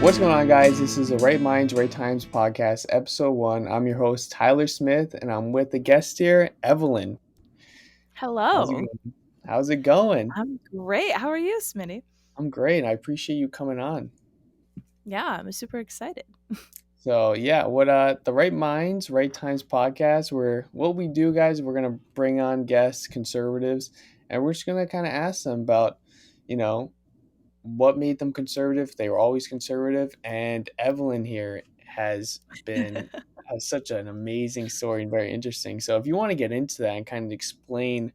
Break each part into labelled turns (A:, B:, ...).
A: What's going on, guys? This is the Right Minds, Right Times podcast, episode 1. I'm your host, Tyler Smith, and I'm with the guest here, Evelyn. How's it
B: Hello.
A: going? How's it going?
B: I'm great. How are you, Smitty?
A: I'm great. I appreciate you coming on.
B: Yeah, I'm super excited.
A: So yeah, what the Right Minds, Right Times podcast, where what we do, guys, we're gonna bring on guests, conservatives, and we're just gonna kind of ask them about, you know, what made them conservative. They were always conservative, and Evelyn here has such an amazing story and very interesting. So if you want to get into that and kind of explain,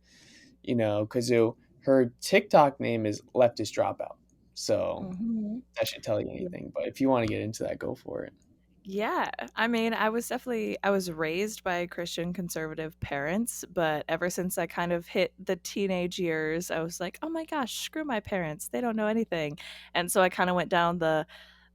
A: because her TikTok name is Leftist Dropout, so
B: hmm
A: that should tell you anything. But if you want to get into that, go for it.
B: Yeah, I mean, I was raised by Christian conservative parents, but ever since I kind of hit the teenage years, I was like, "Oh my gosh, screw my parents. They don't know anything." And so I kind of went down the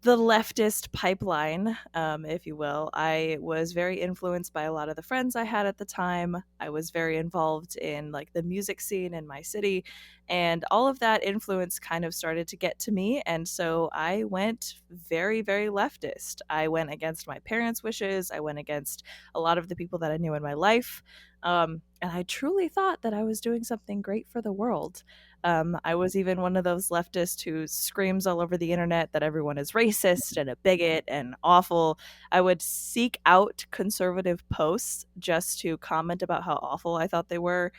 B: leftist pipeline, if you will. I was very influenced by a lot of the friends I had at the time. I was very involved in like the music scene in my city, and all of that influence kind of started to get to me. And so I went very, very leftist. I went against my parents' wishes. I went against a lot of the people that I knew in my life. And I truly thought that I was doing something great for the world. I was even one of those leftists who screams all over the internet that everyone is racist and a bigot and awful. I would seek out conservative posts just to comment about how awful I thought they were.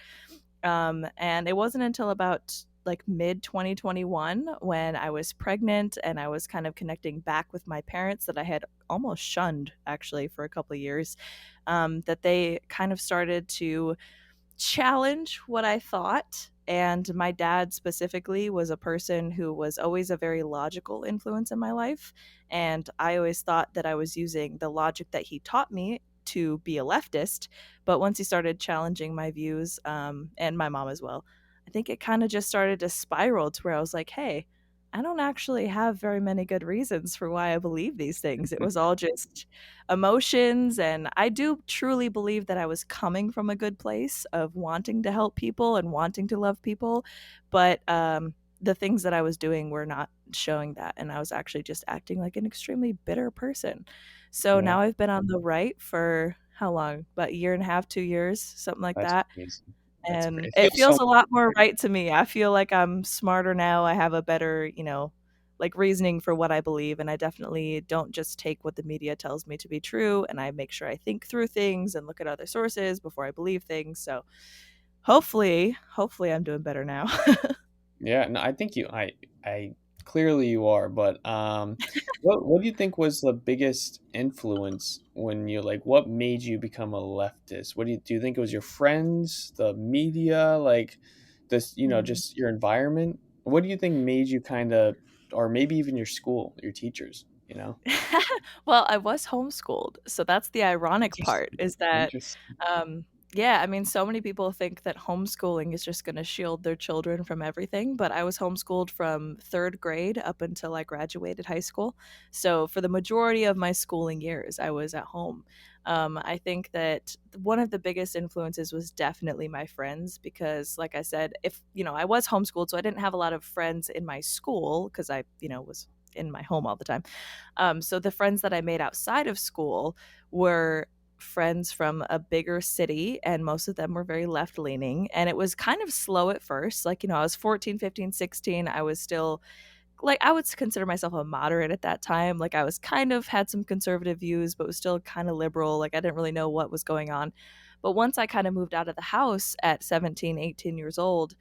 B: And it wasn't until about like mid 2021 when I was pregnant and I was kind of connecting back with my parents that I had almost shunned actually for a couple of years, that they kind of started to challenge what I thought. And my dad specifically was a person who was always a very logical influence in my life. And I always thought that I was using the logic that he taught me to be a leftist. But once he started challenging my views, and my mom as well, I think it kind of just started to spiral to where I was like, hey, I don't actually have very many good reasons for why I believe these things. It was all just emotions. And I do truly believe that I was coming from a good place of wanting to help people and wanting to love people. But the things that I was doing were not showing that. And I was actually just acting like an extremely bitter person. So
A: Yeah,
B: now I've been on the right for how long? About a year and a half, 2 years, something like
A: that's
B: that.
A: crazy. That's crazy.
B: And
A: It
B: it
A: feels so.
B: feels a lot more right to me. I feel like I'm smarter now. I have a better, like reasoning for what I believe. And I definitely don't just take what the media tells me to be true. And I make sure I think through things and look at other sources before I believe things. So hopefully I'm doing better now.
A: Yeah, no, I think I clearly you are, but what do you think was the biggest influence when you like what made you become a leftist? What do you think it was your friends, the media, like this,
B: Hmm.
A: just your environment? What do you think made you kind of, or maybe even your school, your teachers,
B: Well, I was homeschooled, so that's the ironic part
A: Interesting.
B: is that,
A: Interesting.
B: yeah, I mean, so many people think that homeschooling is just going to shield their children from everything, but I was homeschooled from third grade up until I graduated high school. So for the majority of my schooling years, I was at home. I think that one of the biggest influences was definitely my friends because, like I said, if I was homeschooled, so I didn't have a lot of friends in my school because I, was in my home all the time. So the friends that I made outside of school were friends from a bigger city, and most of them were very left leaning. And it was kind of slow at first. Like, I was 14, 15, 16. I was still like, I would consider myself a moderate at that time. Like, I was kind of had some conservative views, but was still kind of liberal. Like, I didn't really know what was going on. But once I kind of moved out of the house at 17, 18 years old,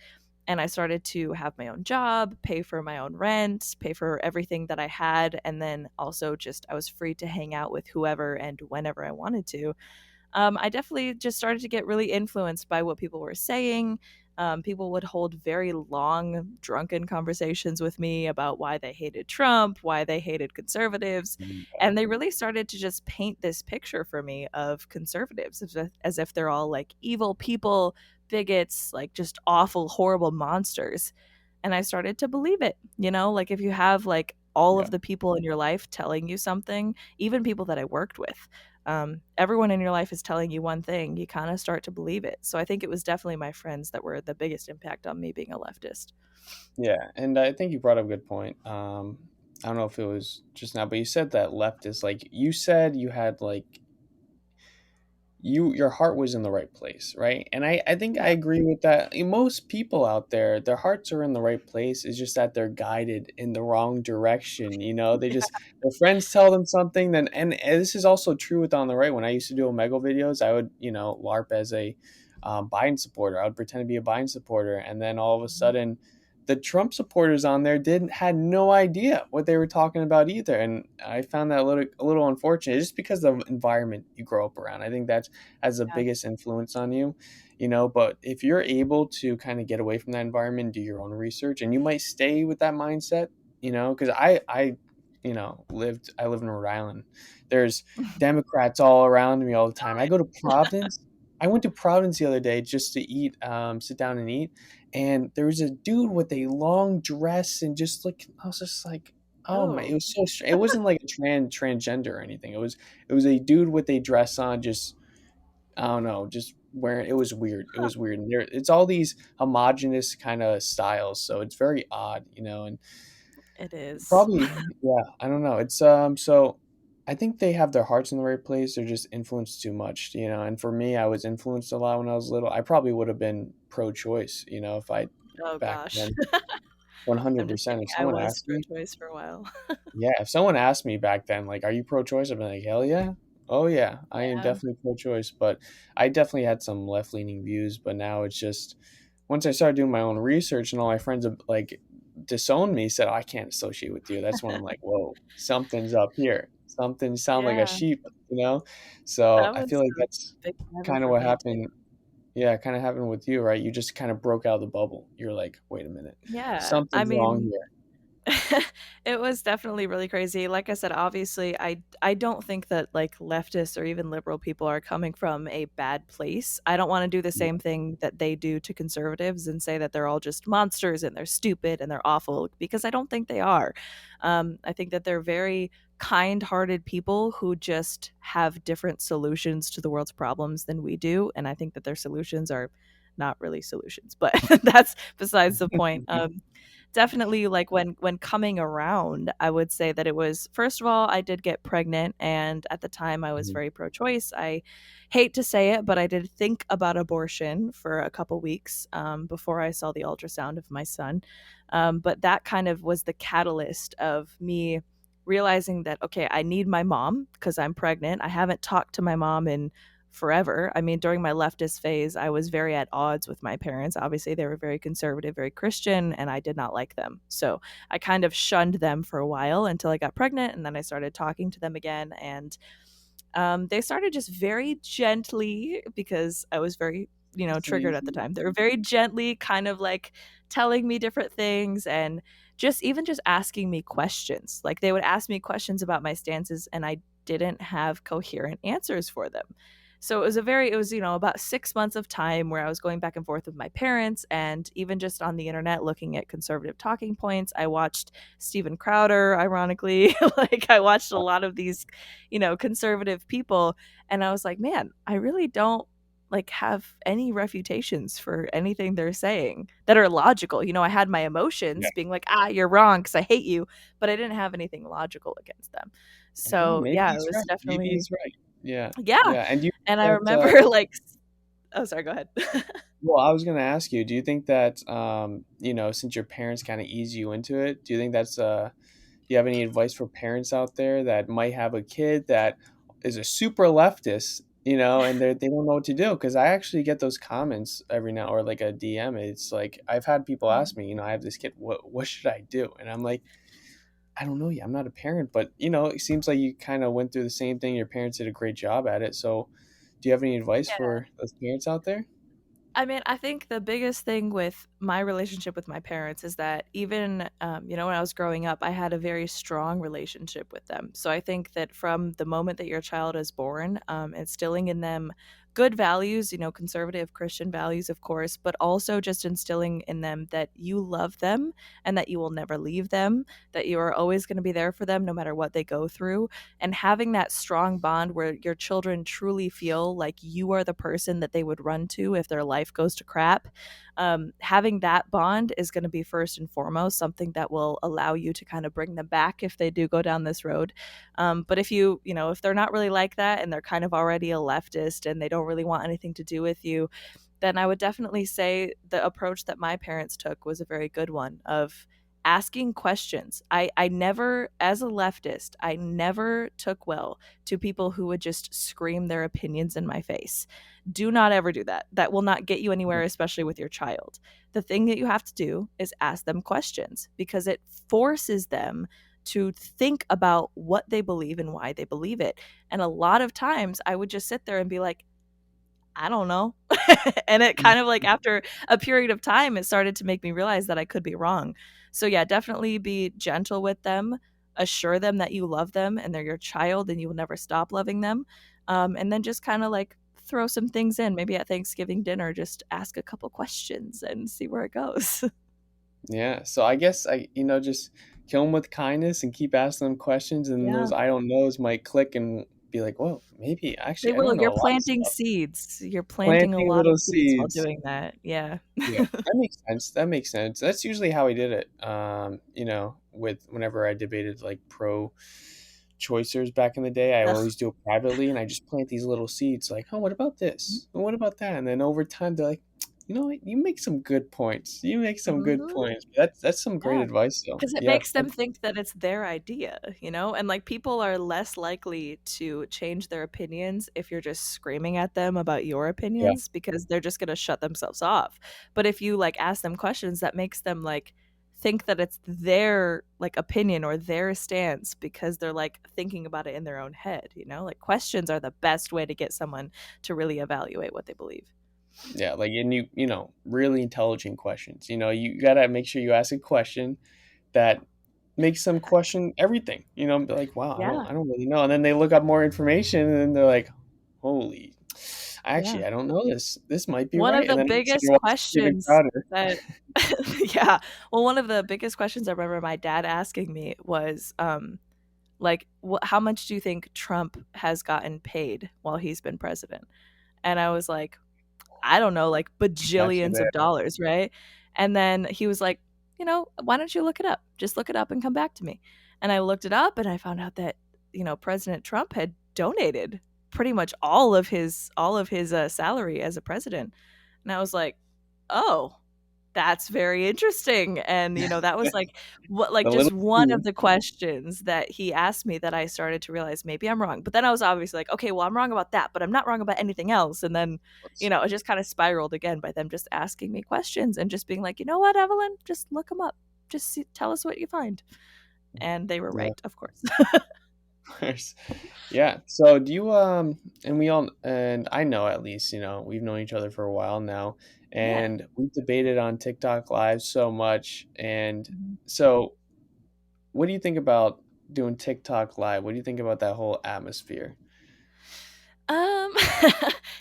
B: and I started to have my own job, pay for my own rent, pay for everything that I had, and then also just I was free to hang out with whoever and whenever I wanted to. I definitely just started to get really influenced by what people were saying. People would hold very long, drunken conversations with me about why they hated Trump, why they hated conservatives. And they really started to just paint this picture for me of conservatives as if they're all like evil people, bigots, like just awful, horrible monsters. And I started to believe it. Like if you have like all
A: Yeah.
B: of the people in your life telling you something, even people that I worked with, everyone in your life is telling you one thing, you kind of start to believe it. So I think it was definitely my friends that were the biggest impact on me being a leftist.
A: Yeah, and I think you brought up a good point. I don't know if it was just now, but you said that leftist, like you said you had like your heart was in the right place, right? And I think I
B: Yeah.
A: agree with that. Most people out there, their hearts are in the right place. It's just that they're guided in the wrong direction. They
B: Yeah.
A: just their friends tell them something. Then and this is also true with on the right. When I used to do Omegle videos, I would LARP as a Biden supporter. I would pretend to be a Biden supporter, and then all of a
B: Mhm.
A: sudden the Trump supporters on there didn't had no idea what they were talking about either, and I found that a little unfortunate, just because of the environment you grow up around. I think that's has the
B: Yeah.
A: biggest influence on you. But if you're able to kind of get away from that environment, do your own research, and you might stay with that mindset. Because I live in Rhode Island. There's Democrats all around me all the time. I go to Providence. I went to Providence the other day just to eat, sit down and eat, and there was a dude with a long dress and just like I was just like, oh my, it
B: Oh,
A: was so strange. It wasn't like a transgender or anything. It was a dude with a dress on, just I don't know, just wearing. It was weird. It
B: huh.
A: was weird. And it's all these homogenous kind of styles, so it's very odd. And
B: It is.
A: probably, yeah, I don't know. So I think they have their hearts in the right place. They're just influenced too much. And for me, I was influenced a lot when I was little. I probably would have been pro-choice, if I
B: Oh
A: back
B: gosh.
A: then.
B: I'm just
A: 100%.
B: kidding.
A: If
B: I
A: someone
B: was
A: asked me,
B: pro-choice for a while.
A: yeah, if someone asked me back then, like, "Are you pro-choice?" I'd be like, "Hell yeah. Oh, yeah. I am
B: Yeah.
A: definitely pro-choice." But I definitely had some left-leaning views, but now it's just once I started doing my own research and all my friends have, like, disowned me, said, "Oh, I can't associate with you." That's when I'm like, "Whoa, something's up here. Something sound like a
B: Yeah.
A: sheep," you know? So,
B: That
A: I feel
B: was
A: like
B: a
A: that's
B: big driver
A: kinda
B: for
A: what
B: me too.
A: happened. Yeah, kinda happened with you, right? You just kinda broke out of the bubble. You're like, "Wait a minute.
B: Yeah. I
A: Something's wrong
B: mean,
A: here."
B: it was definitely really crazy. Like I said, obviously, I don't think that like leftists or even liberal people are coming from a bad place. I don't want to do the
A: Yeah.
B: same thing that they do to conservatives and say that they're all just monsters and they're stupid and they're awful, because I don't think they are. I think that they're very kind-hearted people who just have different solutions to the world's problems than we do, and I think that their solutions are not really solutions, but that's besides the point. Definitely, like when coming around, I would say that it was, first of all, I did get pregnant, and at the time I was
A: Mhm.
B: very pro-choice. I hate to say it, but I did think about abortion for a couple weeks before I saw the ultrasound of my son. But that kind of was the catalyst of me realizing that, okay, I need my mom because I'm pregnant. I haven't talked to my mom in forever. I mean, during my leftist phase, I was very at odds with my parents. Obviously, they were very conservative, very Christian, and I did not like them. So I kind of shunned them for a while until I got pregnant, and then I started talking to them again. And they started just very gently, because I was very, triggered at the
A: Sleazy.
B: time. They were very gently kind of like telling me different things, and just asking me questions. Like they would ask me questions about my stances, and I didn't have coherent answers for them. So it was about 6 months of time where I was going back and forth with my parents, and even just on the internet looking at conservative talking points. I watched Steven Crowder, ironically. Like I watched a lot of these, conservative people, and I was like, man, I really don't like have any refutations for anything they're saying that are logical. I had my
A: Yeah.
B: emotions being like, you're wrong because I hate you, but I didn't have anything logical against them.
A: Okay,
B: So
A: maybe
B: yeah, it
A: he's
B: was
A: right. Maybe
B: definitely,
A: he's right. Yeah,
B: yeah.
A: yeah, and do you
B: And I
A: think that,
B: remember like, oh, sorry, go ahead.
A: well, I was gonna ask you, do you think that, since your parents kinda ease you into it, do you think do you have any advice for parents out there that might have a kid that is a super leftist, and they don't know what to do? Because I actually get those comments every now or like a DM. It's like I've had people ask me, "I have this kid, what should I do?" And I'm like, I don't know yet. I'm not a parent, but it seems like you kind of went through the same thing. Your parents did a great job at it. So, do you have any advice for those parents out there?
B: I mean, I think the biggest thing with my relationship with my parents is that even, when I was growing up, I had a very strong relationship with them. So I think that from the moment that your child is born, instilling in them good values, conservative Christian values, of course, but also just instilling in them that you love them and that you will never leave them, that you are always going to be there for them no matter what they go through. And having that strong bond where your children truly feel like you are the person that they would run to if their life goes to crap. Having that bond is going to be first and foremost something that will allow you to kind of bring them back if they do go down this road. But if they're not really like that and they're kind of already a leftist and they don't really want anything to do with you, then I would definitely say the approach that my parents took was a very good one of asking questions. I never, as a leftist, I never took well to people who would just scream their opinions in my face. Do not ever do that. That will not get you anywhere, especially with your child. The thing that you have to do is ask them questions because it forces them to think about what they believe and why they believe it. And a lot of times I would just sit there and be like, I don't know. And it kind of like after a period of time, it started to make me realize that I could be wrong. So, yeah, definitely be gentle with them, assure them that you love them and they're your child and you will never stop loving them. And then just kind of like throw some things in. Maybe at Thanksgiving dinner, just ask a couple questions and see where it goes.
A: Yeah. So I guess just kill them with kindness and keep asking them questions, and
B: Yeah.
A: those I don't knows might click and be like, well, maybe
B: They
A: actually I
B: will.
A: don't know
B: You're
A: a lot of
B: planting
A: stuff.
B: seeds. You're planting a
A: Planting
B: lot of
A: little
B: seeds while
A: seeds.
B: doing that. Yeah.
A: Yeah, that makes sense. That makes sense. That's usually how I did it. With whenever I debated like pro choicers back in the day, I
B: Ugh.
A: always do it privately, and I just plant these little seeds. Like, oh, what about this? And what about that? And then over time, they're like, you know what? You make some good points. You make some good
B: Mhm.
A: points. That's some great
B: Yeah.
A: advice, though.
B: 'Cause it
A: Yeah,
B: makes them think that it's their idea, and, like, people are less likely to change their opinions if you're just screaming at them about your
A: yeah,
B: opinions because they're just gonna shut themselves off. But if you, like, ask them questions, that makes them, like, think that it's their, like, opinion or their stance because they're, like, thinking about it in their own head. Like, questions are the best way to get someone to really evaluate what they believe.
A: yeah. Like, and really intelligent questions. You gotta make sure you ask a question that makes them question everything, and be like, "Wow,
B: Yeah,
A: I don't really know." And then they look up more information, and then they're like, "Holy,
B: yeah.
A: actually, I don't know this. This might be
B: One
A: right."
B: of
A: And
B: the
A: then next thing you
B: biggest
A: watch Steven
B: questions
A: Crowder.
B: that yeah. Well, one of the biggest questions I remember my dad asking me was, like, how much do you think Trump has gotten paid while he's been president?" And I was like, I don't know, like
A: Got you
B: bajillions
A: there.
B: of dollars, right? And then he was like, why don't you look it up? Just look it up and come back to me. And I looked it up and I found out that, President Trump had donated pretty much all of his salary as a president. And I was like, "Oh, that's very interesting." And, that was like what like
A: The
B: just
A: little
B: one of
A: team.
B: the questions that he asked me that I started to realize maybe I'm wrong. But then I was obviously like, "Okay, well, I'm wrong about that, but I'm not wrong about anything else." And then, it just kind of spiraled again by them just asking me questions and just being like, "You know what, Evelyn? Just look them up. Just tell us what you find." And they were
A: Yeah,
B: right, of course.
A: of course. Yeah. So do you and we all and I know at least, we've known each other for a while now,
B: Yeah.
A: and we've debated on TikTok Live so much. And
B: Mhm.
A: so what do you think about doing TikTok Live? What do you think about that whole atmosphere?
B: Um,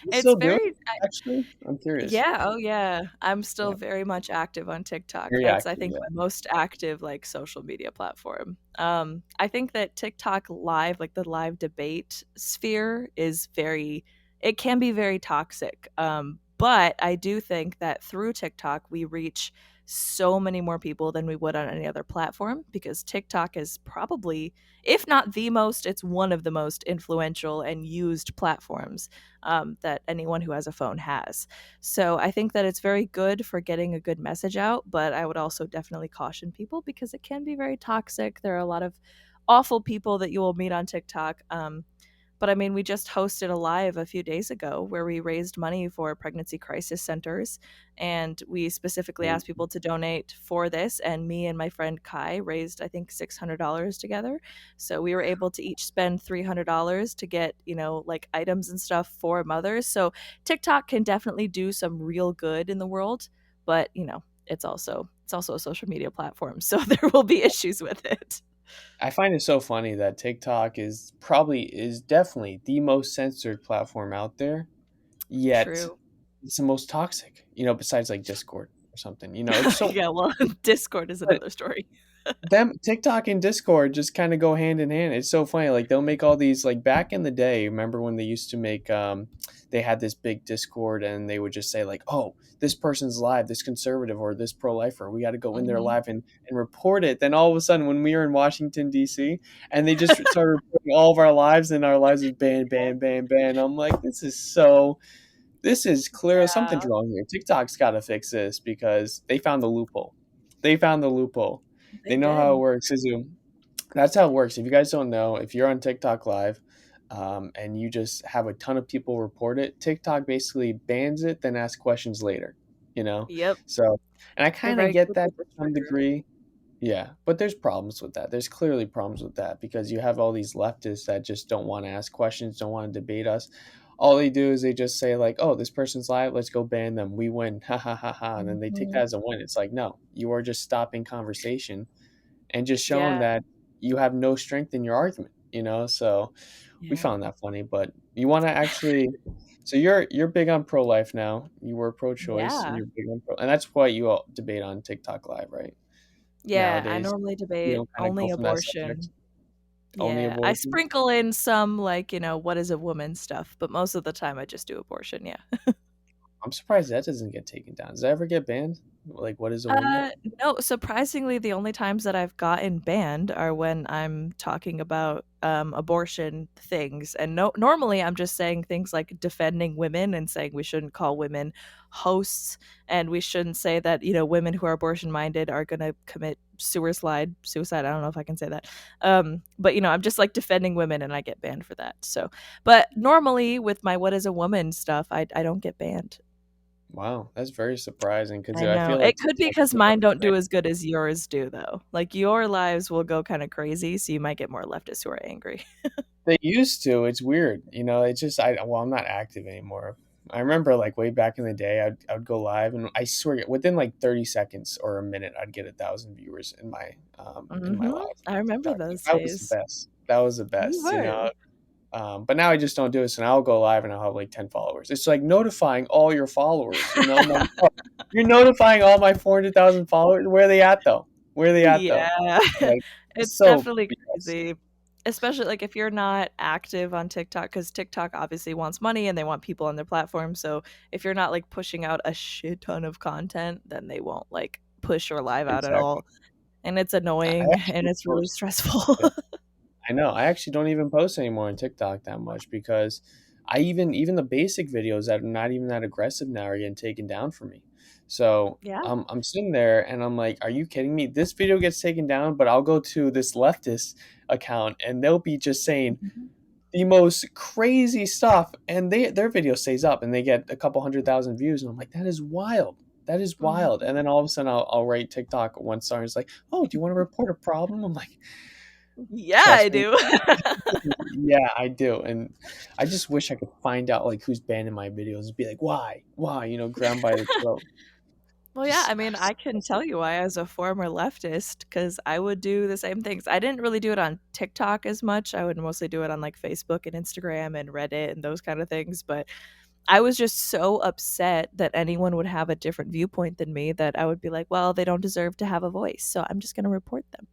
A: You
B: it's
A: still do it,
B: very
A: actually? I'm curious.
B: Yeah, oh yeah. I'm still
A: Yeah,
B: very much active on TikTok.
A: very
B: That's, I
A: active,
B: think,
A: yeah.
B: my most active, like, social media platform. I think that TikTok live, like the live debate sphere it can be very toxic. But I do think that through TikTok, we reach so many more people than we would on any other platform because TikTok is probably, if not the most, it's one of the most influential and used platforms that anyone who has a phone has. So I think that it's very good for getting a good message out, but I would also definitely caution people because it can be very toxic. There are a lot of awful people that you will meet on TikTok. But I mean, we just hosted a live a few days ago where we raised money for pregnancy crisis centers. And we specifically
A: Mm.
B: asked people to donate for this. And me and my friend Kai raised, I think, $600 together. So we were able to each spend $300 to get, like items and stuff for mothers. So TikTok can definitely do some real good in the world. But, it's also a social media platform. So there will be issues with it.
A: I find it so funny that TikTok is definitely the most censored platform out there, yet
B: True.
A: it's the most toxic, besides like Discord or something. It's so
B: Yeah, well, Discord is
A: but
B: another story.
A: them TikTok and Discord just kind of go hand in hand. It's so funny. Like they'll make all these like back in the day. Remember when they used to make they had this big Discord and they would just say like, "Oh, this person's live, this conservative or this pro-lifer. We got to go in there
B: Mhm.
A: live and report it." Then all of a sudden when we were in Washington D.C. and they just started reporting all of our lives and our lives is banned, banned, banned, banned. I'm like, this is clear something's
B: Yeah,
A: wrong here. TikTok's got to fix this because they found the loophole. They found the loophole.
B: they
A: They know how it
B: did.
A: works. That's how it works. If you guys don't know, if you're on TikTok Live, and you just have a ton of people report it, TikTok basically bans it, then asks questions later. You know,
B: Yep.
A: so and I
B: They
A: kind of
B: very
A: get
B: quickly
A: that to some
B: destroyed her.
A: degree. Yeah, but there's problems with that. There's clearly problems with that because you have all these leftists that just don't want to ask questions, don't want to debate us. All they do is they just say like, "Oh, this person's live. Let's go ban them. We win." Ha ha ha ha. And then they take that
B: Mhm.
A: as a win. It's like, no, you are just stopping conversation and just showing
B: Yeah,
A: that you have no strength in your argument. So we
B: yeah.
A: found that funny. But you want to actually, so you're big on pro life now. You were pro choice, and
B: Yeah.
A: you're big on pro, and that's what you all debate on TikTok Live, right?
B: Yeah, I
A: Nowadays,
B: normally
A: you
B: debate
A: don't kind of go
B: only
A: from that subject.
B: abortion.
A: Only
B: Yeah, I
A: abortion.
B: sprinkle in some, like, what is a woman stuff, but most of the time I just do abortion, yeah.
A: I'm surprised that doesn't get taken down. Does that ever get banned? Like, what is a woman?
B: Uh, no, surprisingly, the only times that I've gotten banned are when I'm talking about abortion things. And no, normally I'm just saying things like defending women and saying we shouldn't call women hosts and we shouldn't say that, women who are abortion minded are going to commit suicide. I don't know if I can say that. But I'm just like defending women and I get banned for that. So, but normally with my what is a woman stuff, I don't get banned.
A: Wow, that's very surprising because
B: I
A: I
B: know.
A: feel like
B: It could be
A: TikTok
B: because
A: is more
B: mine don't
A: strict.
B: do as good as yours do, though. Like, your lives will go kinda crazy, so you might get more leftists who are angry.
A: They used to. It's weird. It's just I'm not active anymore. I remember like way back in the day, I would go live, and I swear within like 30 seconds or a minute, I'd get 1,000 viewers in my
B: Mhm.
A: live
B: I
A: on
B: remember
A: TikTok.
B: those
A: That was the
B: days.
A: best. That was the
B: You
A: best.
B: were.
A: But now I just don't do it. So now I'll go live and I'll have like 10 followers. It's like notifying all your followers. I'm like, oh, you're notifying all my 400,000 followers. Where are they at though? Where are they at though?
B: Yeah.
A: Like, it's
B: It's
A: so
B: definitely
A: BS.
B: crazy. Especially, like, if you're not active on TikTok, because TikTok obviously wants money and they want people on their platform, so if you're not, like, pushing out a shit ton of content, then they won't, like, push your live out at
A: Exactly.
B: all, and it's
A: I
B: annoying, and
A: actually
B: it's really
A: post.
B: stressful.
A: Yeah. I know. I actually don't even post anymore on TikTok that much because I even the basic videos that are not even that aggressive now are getting taken down for me. So
B: Yeah.
A: I'm sitting there and I'm like, are you kidding me? This video gets taken down, but I'll go to this leftist account and they'll be just saying
B: Mhm.
A: the most crazy stuff, and their video stays up and they get a couple 100,000 views, and I'm like, that is wild. That is wild.
B: Mhm.
A: And then all of a sudden I'll write TikTok one star and it's like, oh, do you want to report a problem? I'm like,
B: Yeah, I
A: trust me.
B: do.
A: Yeah, I do, and I just wish I could find out, like, who's banning my videos and be like, "Why? Why?" Grab 'em by the throat.
B: Well, yeah,
A: Just
B: I mean,
A: it's
B: I can
A: disgusting.
B: tell you why as a former leftist, because I would do the same things. I didn't really do it on TikTok as much. I would mostly do it on like Facebook and Instagram and Reddit and those kind of things. But I was just so upset that anyone would have a different viewpoint than me that I would be like, well, they don't deserve to have a voice. So I'm just going to report them.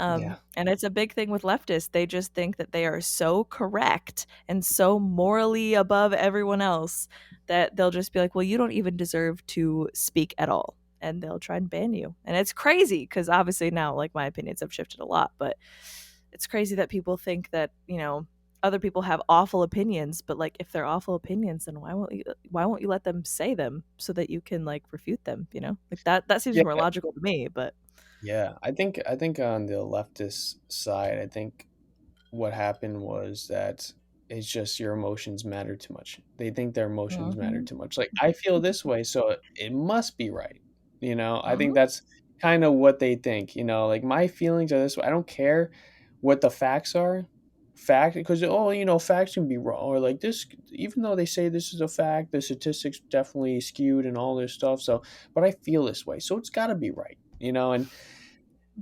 A: Yeah.
B: And it's a big thing with leftists. They just think that they are so correct and so morally above everyone else that they'll just be like, well, you don't even deserve to speak at all. And they'll try and ban you. And it's crazy because obviously now, like, my opinions have shifted a lot, but it's crazy that people think that, other people have awful opinions, but like if they're awful opinions, then why won't you let them say them so that you can like refute them, Like that seems
A: Yeah,
B: more logical to me, but
A: yeah. I think on the leftist side, I think what happened was that it's just your emotions matter too much. They think their emotions matter
B: Mhm.
A: too much. Like, I feel this way, so it must be right. I think
B: Mhm.
A: that's kind of what they think. Like my feelings are this way. I don't care what the facts are. Fact, because facts can be wrong, or like this, even though they say this is a fact, the statistics definitely skewed and all this stuff. So, but I feel this way, so it's got to be right. And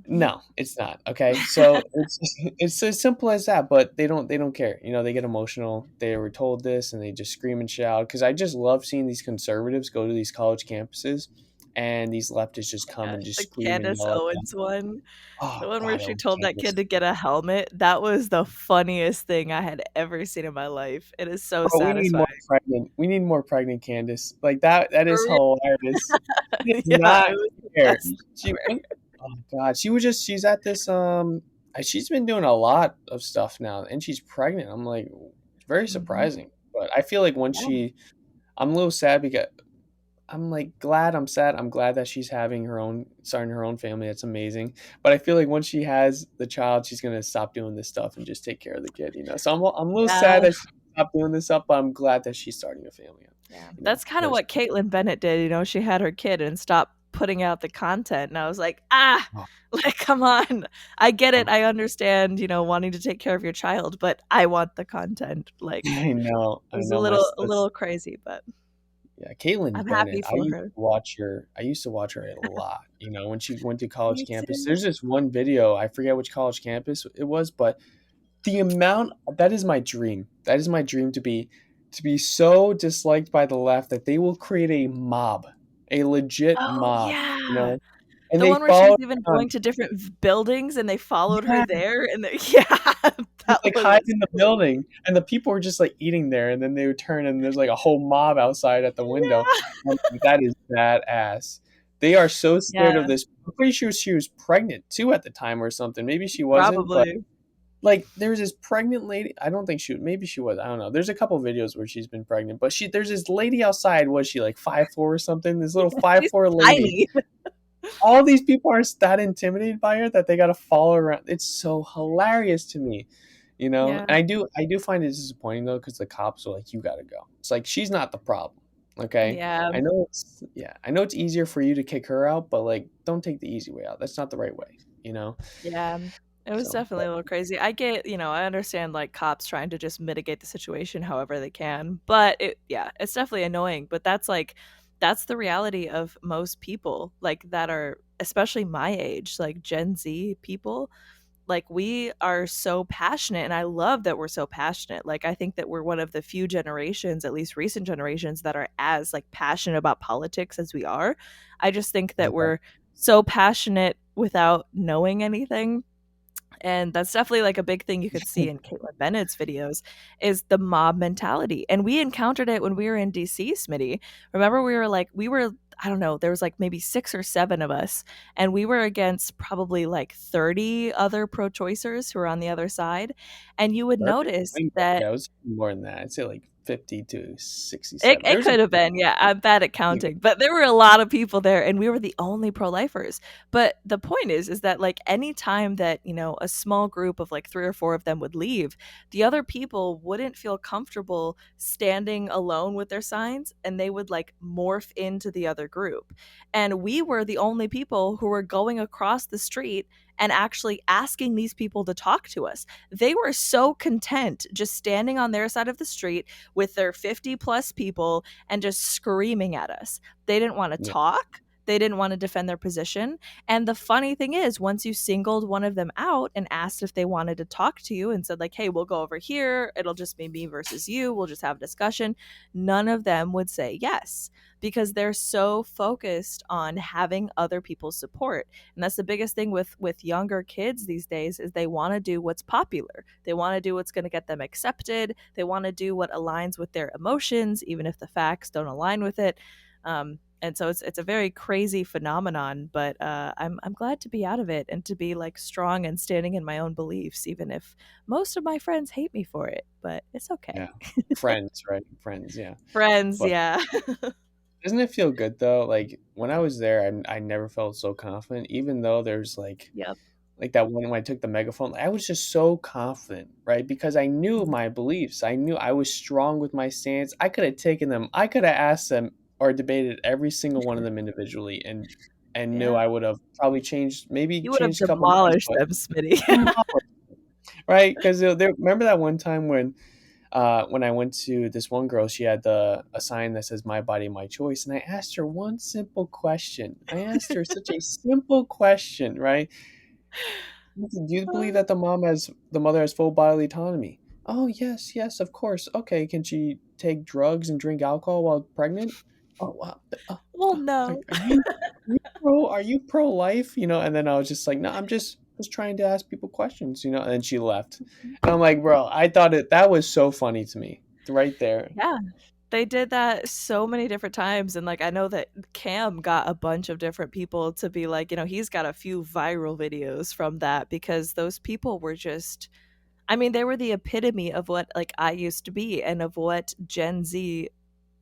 A: No, it's not, okay? So, it's it's as simple as that, but they don't care, they get emotional, they were told this, and they just scream and shout. Because I just love seeing these conservatives go to these college campuses, and these leftists just come
B: Gosh,
A: and just
B: the
A: scream and
B: Candace
A: yell at them.
B: Owens one,
A: Oh
B: the one where
A: god,
B: she
A: oh,
B: told that kid
A: Candace.
B: to get a helmet, that was the funniest thing I had ever seen in my life. It is so
A: Bro,
B: satisfying.
A: we need more pregnant Candace. Like, that
B: For
A: is
B: real.
A: hilarious. She does
B: Yeah,
A: not
B: it was the
A: care.
B: best thing
A: She
B: ever.
A: went Oh god, she's at this, she's been doing a lot of stuff now, and she's pregnant. I'm like, very
B: Mhm.
A: surprising, but I feel like once
B: Yeah,
A: she I'm a little sad because I'm, like, glad, I'm sad, I'm glad that she's having her own starting her own family, that's amazing, but I feel like once she has the child, she's gonna stop doing this stuff and just take care of the kid. So I'm a little sad
B: yeah.
A: that she stopped doing this stuff, but I'm glad that she's starting a family,
B: Yeah, that's kinda
A: very
B: what Caitlyn Bennett did, she had her kid and stopped putting out the content, and I was like, "Ah,
A: oh,
B: like, come on. I get it,
A: oh,
B: I understand, wanting to take care of your child, but I want the content." Like, it
A: I
B: was
A: know, my s
B: a little crazy, but
A: yeah, Caitlin
B: I'm
A: Bennett,
B: happy for her.
A: I used to watch her a lot, when she went to college
B: Me
A: campus.
B: too.
A: There's this one video, I forget which college campus it was, but the amount that is my dream. That is my dream to be so disliked by the left that they will create a legit
B: Oh,
A: mob,
B: yeah.
A: and
B: The
A: they
B: one where she
A: follow
B: was even
A: around.
B: going to different buildings and they followed her
A: Yeah,
B: there and yeah,
A: just,
B: that
A: like, hide
B: was
A: in the building, and the people were just, like, eating there, and then they would turn, and there's, like, a whole mob outside at the window.
B: yeah.
A: I'm like, "That is badass." They are so scared of
B: Yeah,
A: this. I'm pretty sure she was pregnant too at the time or something. Maybe she wasn't, but,
B: probably.
A: like, there was this pregnant lady. I don't think maybe she was, I don't know. There's a couple videos where she's been pregnant, but there's this lady outside, was she, like, 5'4" or something? This little
B: She's
A: 5'4" lady.
B: tiny.
A: All these people are that intimidated by her that they gotta follow her around. It's so hilarious to me,
B: Yeah,
A: And I do find it disappointing though, because the cops are like, "You gotta go." It's like, she's not the problem, okay?
B: yeah.
A: I know it's easier for you to kick her out, but, like, don't take the easy way out. That's not the right way, you know?
B: Yeah, it was
A: So,
B: definitely
A: but
B: a little crazy. I get, I understand like cops trying to just mitigate the situation however they can, but yeah, it's definitely annoying. But that's the reality of most people, like that are especially my age, like Gen Z people. Like we are so passionate, and I love that we're so passionate. Like I think that we're one of the few generations, at least recent generations, that are as like passionate about politics as we are. I just think that
A: okay.
B: we're so passionate without knowing anything, and that's definitely like a big thing you could see in Caitlin Bennett's videos is the mob mentality. And we encountered it when we were in DC, Smitty. Remember we were I don't know, there was like maybe 6 or 7 of us, and we were against probably like 30 other pro-choicers who were on the other side. And you would
A: 30?
B: notice
A: Way more,
B: that
A: yeah, it was more than that. I'd say, like, 50 to
B: it
A: 67.
B: it
A: There's a
B: could have been, yeah, I'm bad at
A: big
B: counting, but there were a lot of people there, and we were the only pro-lifers. But the point is that, like, any time that, a small group of, like, 3 or 4 of them would leave, the other people wouldn't feel comfortable standing alone with their signs, and they would, like, morph into the other group. And we were the only people who were going across the street and actually asking these people to talk to us. They were so content just standing on their side of the street with their 50 plus people and just screaming at us. They didn't want to
A: yeah,
B: talk. They didn't want to defend their position. And the funny thing is, once you singled one of them out and asked if they wanted to talk to you and said, like, hey, we'll go over here, it'll just be me versus you, we'll just have a discussion, none of them would say yes because they're so focused on having other people's support. And that's the biggest thing with younger kids these days is they want to do what's popular. They want to do what's going to get them accepted. They want to do what aligns with their emotions, even if the facts don't align with it. And so it's a very crazy phenomenon, but I'm glad to be out of it and to be like strong and standing in my own beliefs, even if most of my friends hate me for it. But it's
A: yeah.
B: okay.
A: Friends, right? Friends, yeah.
B: Friends,
A: But
B: yeah.
A: doesn't it feel good though? Like, when I was there, I never felt so confident, even though there's,
B: Yep.
A: like that one when I took the megaphone, I was just so confident, right? Because I knew my beliefs. I knew I was strong with my stance. I could have taken them. I could have asked them or debated every single one of them individually, and knew
B: Yeah.
A: I would have probably maybe
B: You would have
A: changed a couple minds,
B: demolished
A: but
B: them, Smitty.
A: demolished, right? Because remember that one time when I went to this one girl, she had a sign that says "My body, my choice," and I asked her one simple question. I asked her such a simple question, right? Do you believe that the mother has full bodily autonomy? Oh, yes, yes, of course. Okay, can she take drugs and drink alcohol while pregnant? Oh, wow.
B: Well,
A: Are
B: no.
A: are you pro-life? And then I was just like, no, I'm just trying to ask people questions, and then she left. And I'm like, bro, I thought that was so funny to me right there.
B: Yeah. They did that so many different times, and, like, I know that Cam got a bunch of different people to be like, he's got a few viral videos from that because those people were just, I mean, they were the epitome of what, like, I used to be and of what Gen Z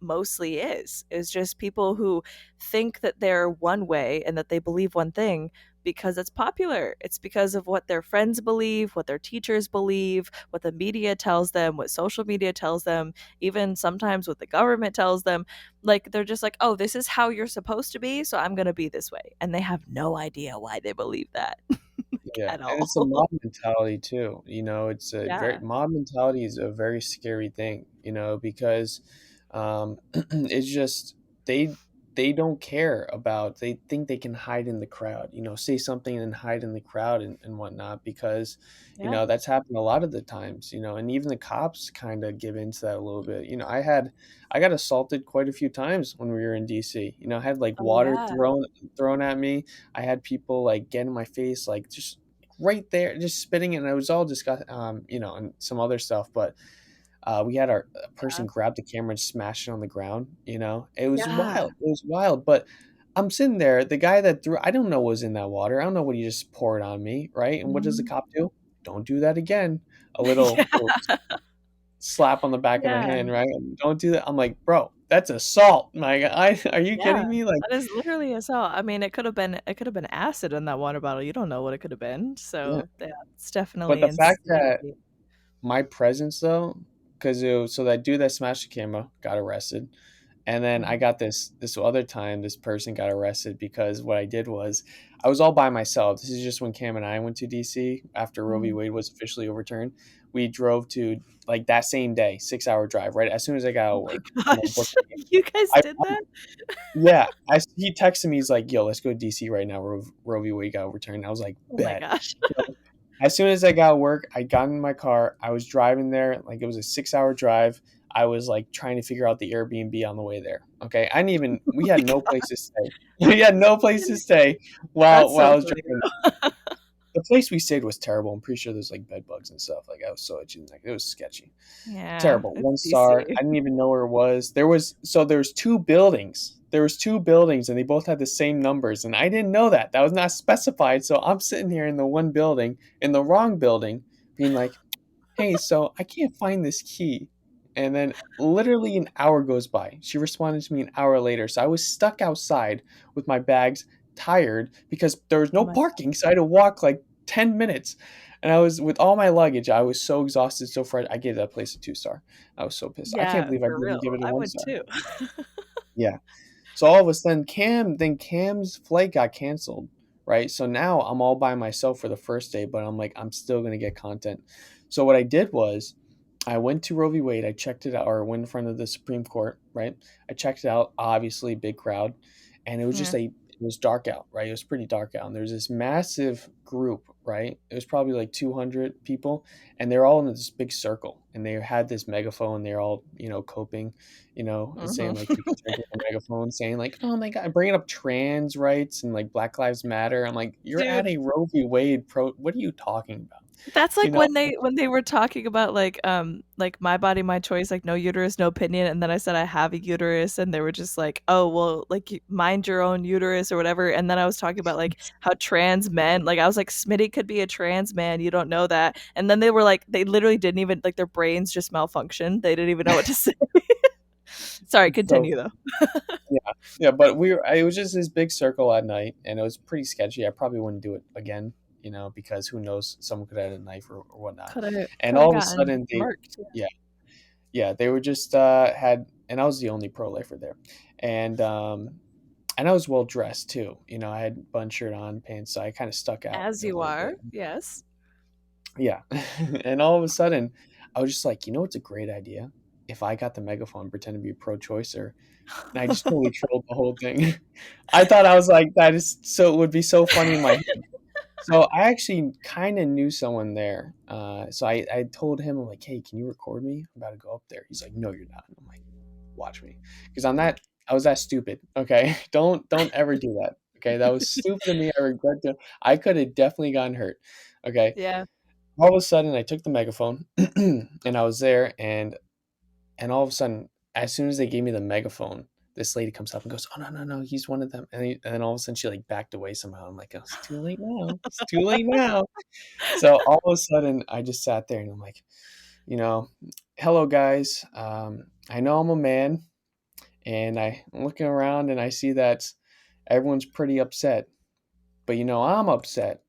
B: mostly is just people who think that they're one way and that they believe one thing because it's popular. It's because of what their friends believe, what their teachers believe, what the media tells them, what social media tells them, even sometimes what the government tells them. Like, they're just like, oh, this is how you're supposed to be, so I'm going to be this way. And they have no idea why they believe that, like,
A: Yeah,
B: at
A: and
B: all.
A: it's a mob mentality too. It's a very
B: Yeah.
A: mob mentality is a very scary thing, because it's just they they don't care about they think they can hide in the crowd, say something and hide in the crowd and whatnot because
B: Yeah.
A: that's happened a lot of the times, and even the cops kind of give into that a little bit. I got assaulted quite a few times when we were in DC. I had like
B: Oh,
A: water
B: yeah.
A: thrown at me. I had people like get in my face, like just right there, just spitting, and it was all disgusting, and some other stuff. But we had our
B: Yeah.
A: person grab the camera and smash it on the ground. It was
B: Yeah.
A: wild. It was wild. But I'm sitting there. The guy that threw, I don't know what was in that water. I don't know what he just poured on me, right? And what does the
B: Mhm.
A: cop do? Don't do that again. A little
B: Yeah.
A: slap on the back of the
B: Yeah.
A: hand, right? Don't do that. I'm like, bro, that's assault. My, are you
B: Yeah,
A: kidding me? Like,
B: that is literally assault. I mean, it could have been acid in that water bottle. You don't know what it could have been.
A: yeah.
B: So, yeah, it's
A: But
B: definitely
A: the fact that
B: insanity.
A: my presence though, because so that dude that smashed the camera got arrested. And then I
B: Mhm.
A: got this other time this person got arrested because what I did was I was all by myself. This is just when Cam and I went to DC after Roe v.
B: Mhm.
A: Wade was officially overturned. We drove to like that same day, 6 hour drive, right? As soon as I got
B: Oh
A: like,
B: my
A: booked
B: gosh,
A: it.
B: you guys
A: I,
B: did that?
A: yeah, he texted me. He's like, "Yo, let's go to DC right now. Roe v. Wade got overturned." I was like,
B: Oh my
A: "Bet."
B: gosh.
A: So as soon as I got work, I got in my car. I was driving there. Like it was a 6 hour drive. I was like trying to figure out the Airbnb on the way there. Okay, I didn't even. We
B: Oh
A: had
B: my
A: no
B: god,
A: place to stay. We had no place to stay
B: that's
A: while
B: so
A: I was
B: funny
A: driving.
B: though.
A: The place we stayed was terrible. I'm pretty sure there's like bed bugs and stuff. Like I was so itchy. Like it was sketchy.
B: Yeah,
A: Terrible.
B: it's
A: One star.
B: DC.
A: I didn't even know where it was. There was two buildings. There was two buildings and they both had the same numbers and I didn't know that. That was not specified. So I'm sitting here in the one building, in the wrong building, being like, "Hey, so I can't find this key." And then literally an hour goes by. She responded to me an hour later. So I was stuck outside with my bags, tired because there was
B: Oh
A: no
B: my
A: parking. So I had to walk like 10 minutes. And I was with all my luggage. I was so exhausted, so frustrated. I gave that place a 2 star. I was so pissed. I can't
B: Yeah,
A: believe I
B: for
A: didn't
B: real.
A: give it a
B: I
A: one
B: would
A: star.
B: too.
A: Yeah. So all of a sudden, Cam's flight got canceled, right? So now I'm all by myself for the first day, but I'm like, I'm still gonna get content. So what I did was, I went to Roe v. Wade. I checked it out, or went in front of the Supreme Court, right? I checked it out. Obviously, big crowd, and it was just
B: Yeah.
A: it was dark out, right? It was pretty dark out, and there's this massive group, right? It was probably like 200 people, and they're all in this big circle, and they had this megaphone. They're all coping, and saying
B: Mhm.
A: like taking turns with the megaphone, saying like, "Oh my God," bringing up trans rights and like Black Lives Matter. I'm like, you're at
B: Dude,
A: a Roe v. Wade pro. What are you talking about?
B: that's
A: You
B: like
A: know,
B: when they were talking about like my body, my choice, like no uterus, no opinion, and then I said I have a uterus, and they were just like, oh well, like mind your own uterus or whatever. And then I was talking about like how trans men, like I was like Smitty could be a trans man, you don't know that. And then they were like, they literally didn't even like their brains just malfunctioned. They didn't even know what to say. Sorry,
A: so
B: continue though.
A: yeah, yeah, but it was just this big circle at night, and it was pretty sketchy. I probably wouldn't do it again, because who knows, someone could have had a knife or whatnot.
B: Could have
A: And
B: could have
A: all of a
B: gotten
A: sudden,
B: murked.
A: yeah, yeah, they were just had, and I was the only pro lifer there, and and I was well dressed too. I had bun shirt on, pants, so I kind of stuck out
B: As
A: a
B: you
A: little bit.
B: are, yes.
A: Yeah, and all of a sudden, I was just like, what's a great idea? If I got the megaphone, pretend to be a pro-choicer, and I just totally trolled the whole thing. I thought I was like, that is so it would be so funny in my head. So I actually kind of knew someone there. So I told him, I'm like, hey, can you record me? I'm about to go up there. He's like, no, you're not. I'm like, watch me, because I was that stupid. Okay, don't ever do that. Okay, that was stupid of me. I regret that. I could have definitely gotten hurt. Okay,
B: Yeah.
A: all of a sudden I took the megaphone and I was there, and all of a sudden, as soon as they gave me the megaphone, this lady comes up and goes, "Oh no, no, no, he's one of them." And then all of a sudden she like backed away somehow. I'm like, "Oh, it's too late now. It's too late now." So all of a sudden, I just sat there and I'm like, you know, "Hello guys. I know I'm a man, and I'm looking around and I see that everyone's pretty upset, but I'm upset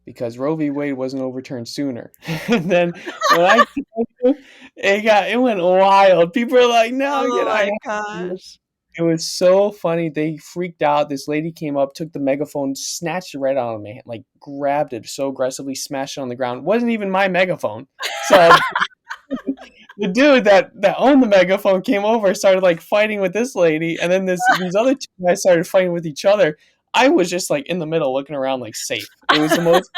A: because Roe v. Wade wasn't overturned sooner." And then when I told you, it went wild. People are like, "No,
B: Oh
A: I
B: my
A: have to."
B: gosh.
A: It was so funny. They freaked out. This lady came up, took the megaphone, snatched it right out of me, like grabbed it so aggressively, smashed it on the ground. It wasn't even my megaphone. So the dude that owned the megaphone came over, started like fighting with this lady, and then these other two guys started fighting with each other. I was just like in the middle, looking around, like safe. It was the most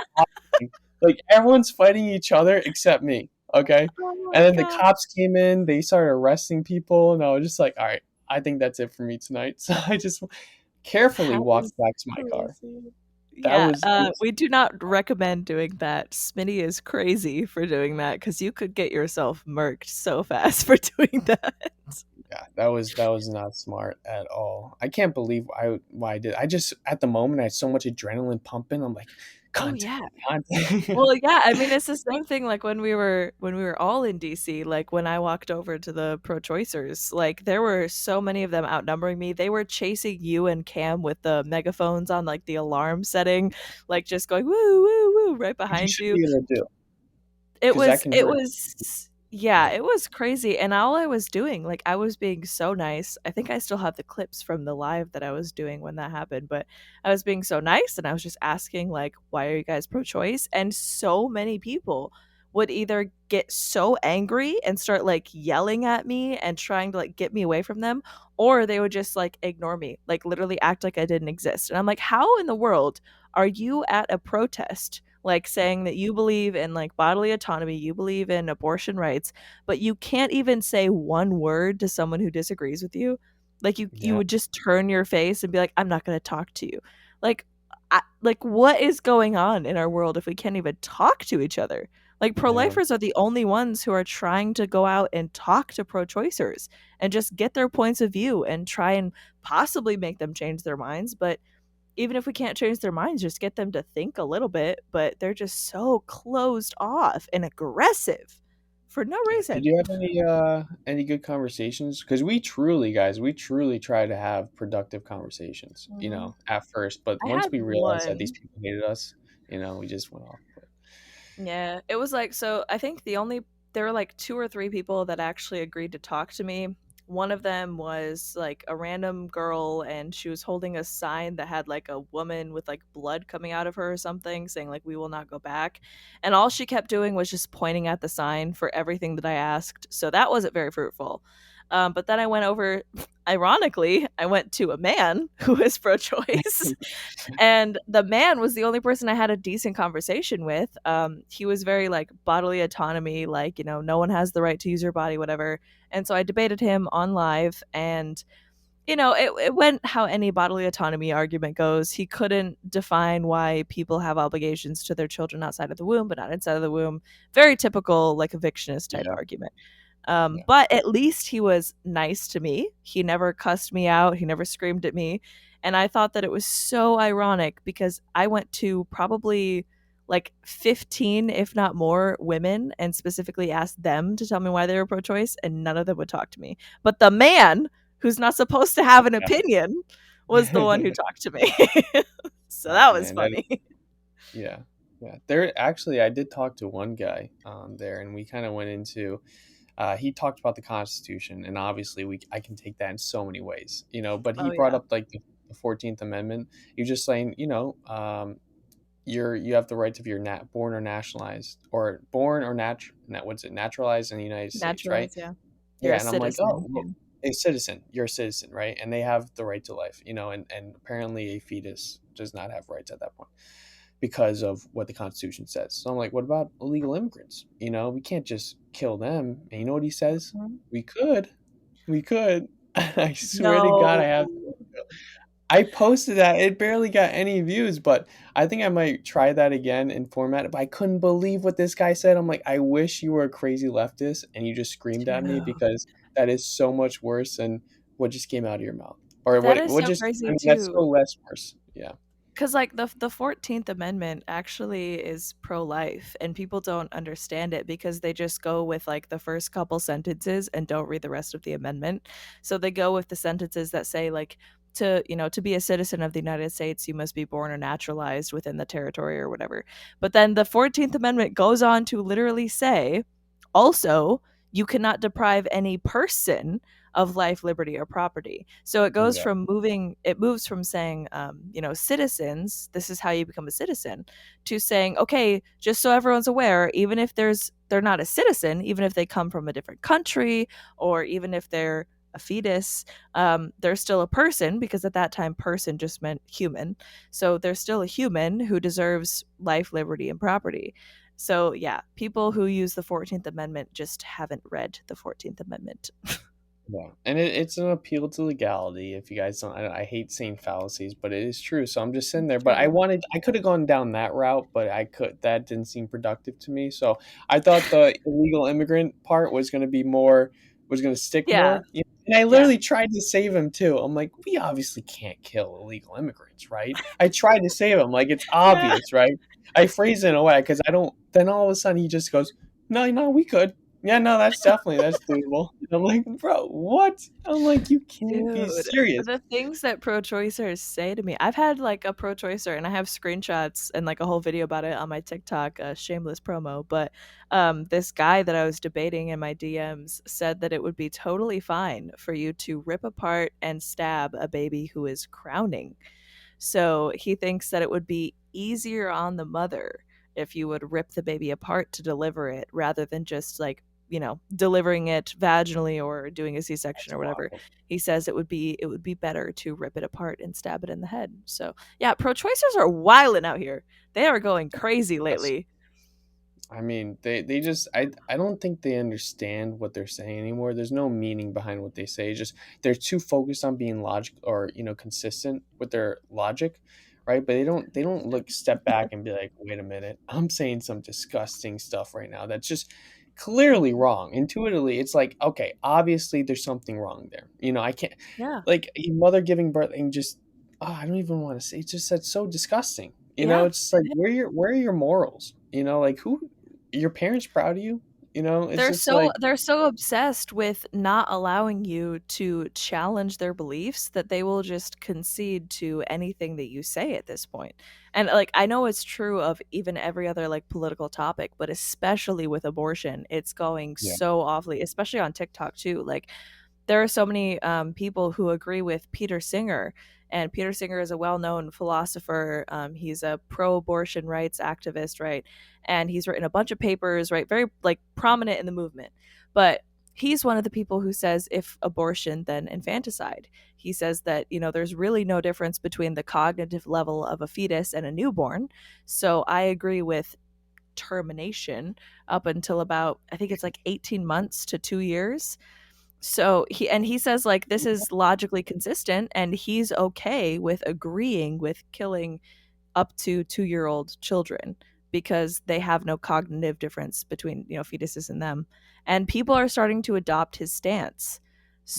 A: like everyone's fighting each other except me. Okay,
B: Oh
A: and
B: my
A: then the
B: god.
A: cops came in. They started arresting people, and I was just like, all right, I think that's it for me tonight. So I just carefully
B: That
A: walked
B: is
A: back to my car.
B: crazy.
A: That
B: Yeah,
A: was
B: we do not recommend doing that. Smitty is crazy for doing that because you could get yourself murked so fast for doing that.
A: yeah, that was not smart at all. I can't believe why I did. I just at the moment I had so much adrenaline pumping. I'm like,
B: Oh,
A: content,
B: yeah.
A: content.
B: Well, yeah, I mean, it's the same thing, like, when we were all in DC, like, when I walked over to the pro-choicers, like, there were so many of them outnumbering me. They were chasing you and Cam with the megaphones on, like, the alarm setting, like, just going, "Woo, woo, woo," right
A: Which you
B: behind
A: shouldn't
B: you.
A: be able to do
B: It
A: because that
B: was
A: can
B: it
A: hurt.
B: was yeah, it was crazy, and all I was doing, like, I was being so nice. I think I still have the clips from the live that I was doing when that happened, but I was being so nice, and I was just asking, like, "Why are you guys pro-choice?" And so many people would either get so angry and start, like, yelling at me and trying to, like, get me away from them, or they would just, like, ignore me, like, literally act like I didn't exist, and I'm like, "How in the world are you at a protest, like saying that you believe in like bodily autonomy, you believe in abortion rights, but you can't even say one word to someone who disagrees with you? Like you
A: Yeah,
B: would just turn your face and be like, I'm not going to talk to you." Like like what is going on in our world if we can't even talk to each other? Like
A: yeah.
B: pro-lifers are the only ones who are trying to go out and talk to pro-choicers and just get their points of view and try and possibly make them change their minds, but even if we can't change their minds, just get them to think a little bit, but they're just so closed off and aggressive for no
A: Yeah. Did
B: reason.
A: you have any good conversations? Because we truly try to have productive conversations.
B: Mm,
A: At first, but
B: I
A: once
B: had
A: we realized that these
B: one.
A: people hated us, we just went off. But
B: Yeah, it was like, so I think there were like two or three people that actually agreed to talk to me. One of them was like a random girl, and she was holding a sign that had like a woman with like blood coming out of her or something, saying like, "We will not go back." And all she kept doing was just pointing at the sign for everything that I asked. So that wasn't very fruitful. But then I went over, ironically, I went to a man who is pro choice. And the man was the only person I had a decent conversation with. He was very like bodily autonomy, like, no one has the right to use your body, whatever. And so I debated him on live, and it went how any bodily autonomy argument goes. He couldn't define why people have obligations to their children outside of the womb, but not inside of the womb. Very typical, like, evictionist type
A: yeah,
B: argument.
A: yeah,
B: But at least he was nice to me. He never cussed me out. He never screamed at me. And I thought that it was so ironic because I went to probably like 15, if not more, women and specifically asked them to tell me why they were pro choice, and none of them would talk to me. But the man, who's not supposed to have an opinion, was the one who
A: yeah.
B: talked to me. So
A: Oh
B: that was
A: man,
B: funny.
A: yeah, yeah. There actually, I did talk to one guy there, and we kind of went into. He talked about the Constitution, and obviously, I can take that in so many ways, But he
B: Oh,
A: brought
B: yeah.
A: up like the 14th Amendment. You're just saying, you have the right to be born or nationalized or born or what's it, naturalized in the United States, right?
B: Naturalized, yeah. You're a
A: Yeah, and I'm like, oh,
B: citizen. Yeah.
A: well, a citizen, you're a citizen, right? And they have the right to life, and apparently a fetus does not have rights at that point. because of what the Constitution says. So I'm like, what about illegal immigrants? We can't just kill them. And you know what he says?
B: Mhm.
A: We could. We could. I swear to God,
B: No.
A: I have. I posted that. It barely got any views, but I think I might try that again and format it. But I couldn't believe what this guy said. I'm like, I wish you were a crazy leftist and you just screamed at me,
B: Dude.
A: because that is so much worse than what just came out of your mouth. Or
B: That
A: what
B: is
A: what
B: so
A: just I
B: crazy
A: mean, that's so
B: too.
A: less worse. Yeah.
B: 'Cause, like, the 14th Amendment actually is pro-life, and people don't understand it because they just go with, like, the first couple sentences and don't read the rest of the amendment. So they go with the sentences that say, like, to be a citizen of the United States, you must be born or naturalized within the territory or whatever. But then the 14th Amendment goes on to literally say, also, you cannot deprive any person of life, liberty, or property. So
A: Yeah.
B: it moves from saying, citizens, this is how you become a citizen, to saying, okay, just so everyone's aware, even if they're not a citizen, even if they come from a different country, or even if they're a fetus, they're still a person, because at that time, person just meant human. So they're still a human who deserves life, liberty, and property. So yeah, people who use the 14th Amendment just haven't read the 14th Amendment.
A: Yeah, and it's an appeal to legality. If you guys don't, I hate saying fallacies, but it is true. So I'm just sitting
B: It's
A: there. But
B: true.
A: I could have gone down that route, but that didn't seem productive to me. So I thought the illegal immigrant part was going to stick
B: Yeah,
A: more. And I
B: yeah.
A: literally tried to save him too. I'm like, we obviously can't kill illegal immigrants, right? I tried to save him, like it's
B: Yeah.
A: obvious, right? I phrase it in a way because I don't. Then all of a sudden he just goes, no, no, we could. Yeah, no, that's doable. And I'm like, bro, what? I'm like, you can't be
B: Dude,
A: serious.
B: the things that pro-choicers say to me. I've had like a pro-choicer and I have screenshots and like a whole video about it on my TikTok, a shameless promo, but this guy that I was debating in my DMs said that it would be totally fine for you to rip apart and stab a baby who is crowning. So he thinks that it would be easier on the mother if you would rip the baby apart to deliver it rather than just like, delivering it vaginally or doing a C-section
A: That's
B: or whatever.
A: wild.
B: He says it would be better to rip it apart and stab it in the head. So, yeah, pro-choicers are wilding out here. They are going crazy
A: Yes.
B: lately.
A: I mean, they just I don't think they understand what they're saying anymore. There's no meaning behind what they say. It's just they're too focused on being logic or consistent with their logic, right? But they don't look step back and be like, wait a minute, I'm saying some disgusting stuff right now that's just clearly
B: Mhm.
A: wrong. Intuitively, it's like, okay, obviously there's something wrong there. I can't,
B: Yeah.
A: like, a mother giving birth and just, I don't even want to say, it's just that's so disgusting.
B: Yeah.
A: It's just like, where are your morals? Like, who, your parents proud of you? It's
B: They're
A: just
B: so
A: like,
B: they're so obsessed with not allowing you to challenge their beliefs that they will just concede to anything that you say at this point. And like I know it's true of even every other like political topic, but especially with abortion, it's going
A: yeah,
B: so awfully, especially on TikTok too. Like there are so many people who agree with Peter Singer. And Peter Singer is a well known philosopher. He's a pro abortion rights activist, right? And he's written a bunch of papers, right? Very like prominent in the movement. But he's one of the people who says if abortion, then infanticide. He says that, there's really no difference between the cognitive level of a fetus and a newborn. So I agree with termination up until about, I think it's like 18 months to 2 years. So he says like this is logically consistent and he's okay with agreeing with killing up to 2-year-old children because they have no cognitive difference between, fetuses and them. And people are starting to adopt his stance.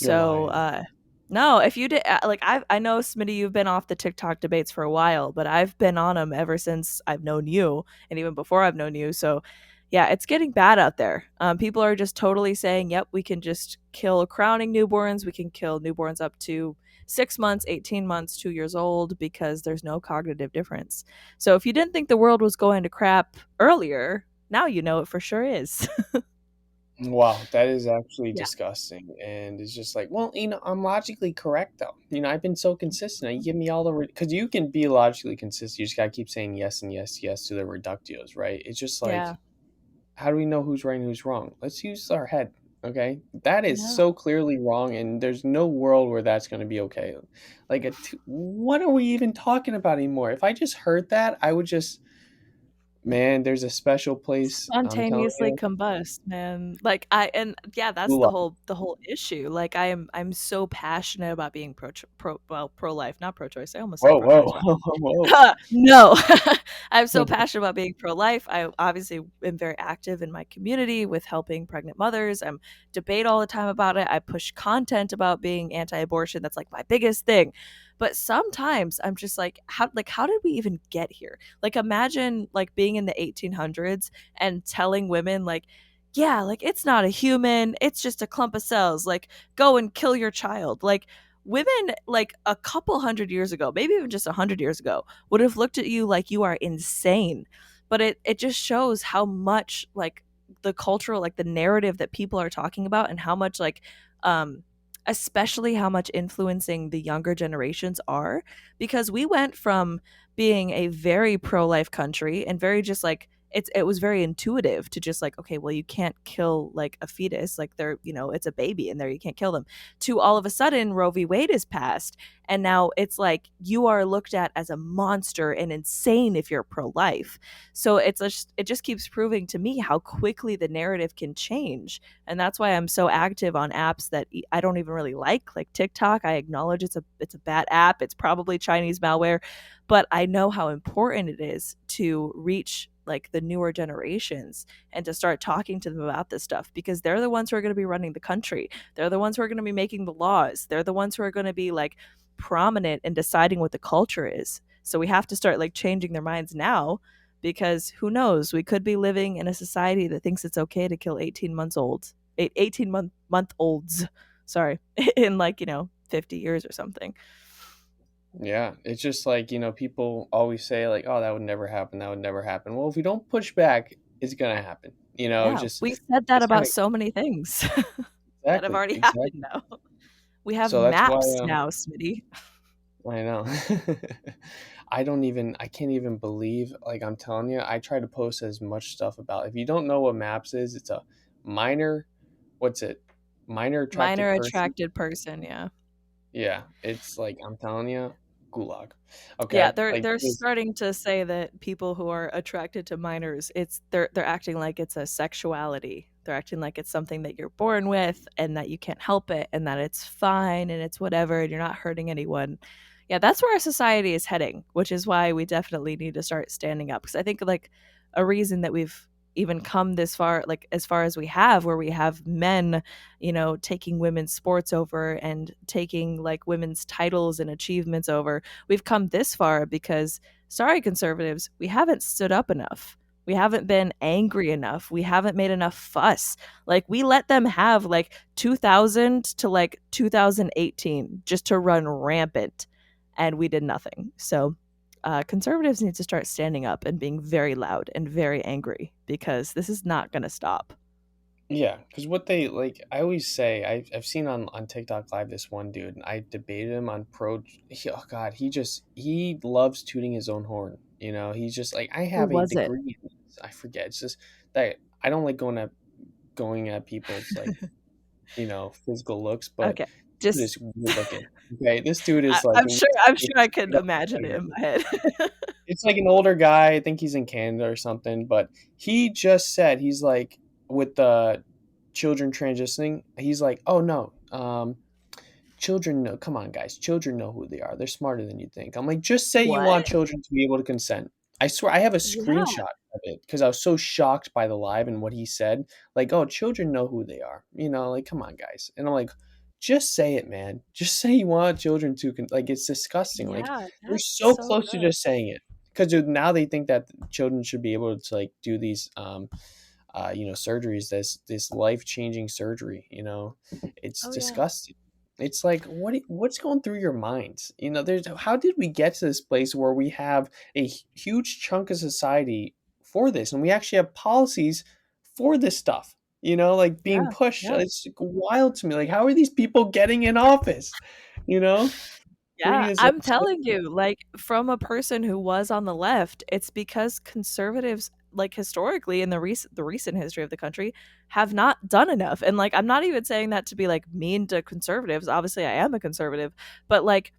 A: you're
B: So
A: lying.
B: no, if you did like I know Smitty, you've been off the TikTok debates for a while, but I've been on them ever since I've known you and even before I've known you. So yeah, it's getting bad out there. People are just totally saying, "Yep, we can just kill crowning newborns. We can kill newborns up to 6 months, 18 months, 2 years old because there's no cognitive difference." So if you didn't think the world was going to crap earlier, now you know it for sure is.
A: Wow, that is actually
B: Yeah.
A: disgusting. And it's just like, well, I'm logically correct though. I've been so consistent. You give me all the, because you can be logically consistent. You just gotta keep saying yes and yes, yes to the reductios, right? It's just
B: Yeah.
A: like, how do we know who's right and who's wrong? Let's use our head. Okay, that is
B: Yeah.
A: so clearly wrong, and there's no world where that's going to be okay. Like, what are we even talking about anymore? If I just heard that, I would just, man, there's a special place. I'm telling
B: Spontaneously
A: you.
B: combust, man. Like, I and yeah, that's
A: Gulag.
B: the whole issue. Like, I'm so passionate about being pro-life, not pro-choice. I almost said
A: Whoa,
B: pro-choice
A: whoa,
B: wrong.
A: whoa,
B: No. I'm so
A: whoa.
B: passionate about being pro-life. I obviously am very active in my community with helping pregnant mothers. I'm debate all the time about it. I push content about being anti-abortion. That's like my biggest thing. But sometimes I'm just like how did we even get here? Like imagine like being in the 1800s and telling women like yeah, like it's not a human, it's just a clump of cells. Like go and kill your child. Like women like a couple hundred years ago, maybe even just 100 years ago, would have looked at you like you are insane. But it just shows how much like the cultural like the narrative that people are talking about and how much like um especially how much influencing the younger generations are because we went from being a very pro-life country and very just like it was very intuitive to just like okay well you can't kill like a fetus like they're you know it's a baby in there you can't kill them to all of a sudden Roe v. Wade is passed and now it's like you are looked at as a monster and insane if you're pro-life. So it just keeps proving to me how quickly the narrative can change, and that's why I'm so active on apps that I don't even really like TikTok. I acknowledge it's a bad app. It's probably Chinese malware, but I know how important it is to reach like the newer generations and to start talking to them about this stuff because they're the ones who are going to be running the country. They're the ones who are going to be making the laws. They're the ones who are going to be like prominent in deciding what the culture is. So we have to start like changing their minds now because who knows, we could be living in a society that thinks it's okay to kill 18 months old 18 month olds, sorry, in like 50 years or something.
A: Yeah, it's just like, people always say like, "Oh, that would never happen. That would never happen." Well, if we don't push back, it's gonna happen.
B: Yeah,
A: Just
B: we said that
A: it's kind
B: about
A: of
B: so many things that have
A: exactly,
B: already happened
A: exactly.
B: now. We have
A: So that's why
B: maps now, Smitty.
A: I know. I can't even believe, like I'm telling you, I try to post as much stuff about. If you don't know what maps is, it's a minor, what's it? Minor attracted
B: Minor
A: person.
B: attracted person, yeah.
A: Yeah, it's like I'm telling you, gulag.
B: Yeah,
A: Okay, like
B: they're
A: this.
B: starting to say that people who are attracted to minors, they're acting like it's a sexuality. They're acting like it's something that you're born with and that you can't help it and that it's fine and it's whatever and you're not hurting anyone. Yeah, that's where our society is heading, which is why we definitely need to start standing up because I think like a reason that we've even come this far like as far as we have where we have men taking women's sports over and taking like women's titles and achievements over. We've come this far because, sorry, conservatives, we haven't stood up enough. We haven't been angry enough. We haven't made enough fuss. Like, we let them have like 2000 to like 2018 just to run rampant, and we did nothing. So, conservatives need to start standing up and being very loud and very angry because this is not going to stop.
A: Yeah, because what they like, I always say, I've seen on TikTok Live this one dude, and I debated him on oh God, he loves tooting his own horn. He's just like, I
B: Who
A: have a
B: was it?
A: degree in this. I forget. It's just that I don't like going at people's like physical looks, but
B: Okay.
A: dude
B: Just
A: is weird looking. Okay, this dude is like
B: I'm sure I
A: it's
B: can
A: straight up
B: imagine it in
A: weird.
B: my head.
A: It's like an older guy. I think he's in Canada or something. But he just said he's like with the children transitioning. He's like, oh no, children know. Come on, guys, children know who they are. They're smarter than you think. I'm like, just say you
B: What?
A: want children to be able to consent. I swear, I have a
B: Yeah,
A: screenshot of it because I was so shocked by the live and what he said. Like, oh, children know who they are. Like, come on, guys. And I'm like, just say it, man. Just say you want children to like. It's disgusting. Like,
B: yeah,
A: we're
B: that's
A: so
B: so
A: close to
B: good.
A: just saying it because now they think that children should be able to like do these surgeries, this life changing surgery. It's
B: Oh, yeah.
A: disgusting. It's like what's going through your minds? There's how did we get to this place where we have a huge chunk of society for this, and we actually have policies for this stuff. Like being
B: Yeah,
A: pushed.
B: yeah.
A: It's wild to me. Like, how are these people getting in office? You know, to me,
B: Yeah,
A: it's
B: I'm telling you, like, from a person who was on the left, it's because conservatives like historically in the recent history of the country have not done enough. And like I'm not even saying that to be like mean to conservatives. Obviously I am a conservative, but like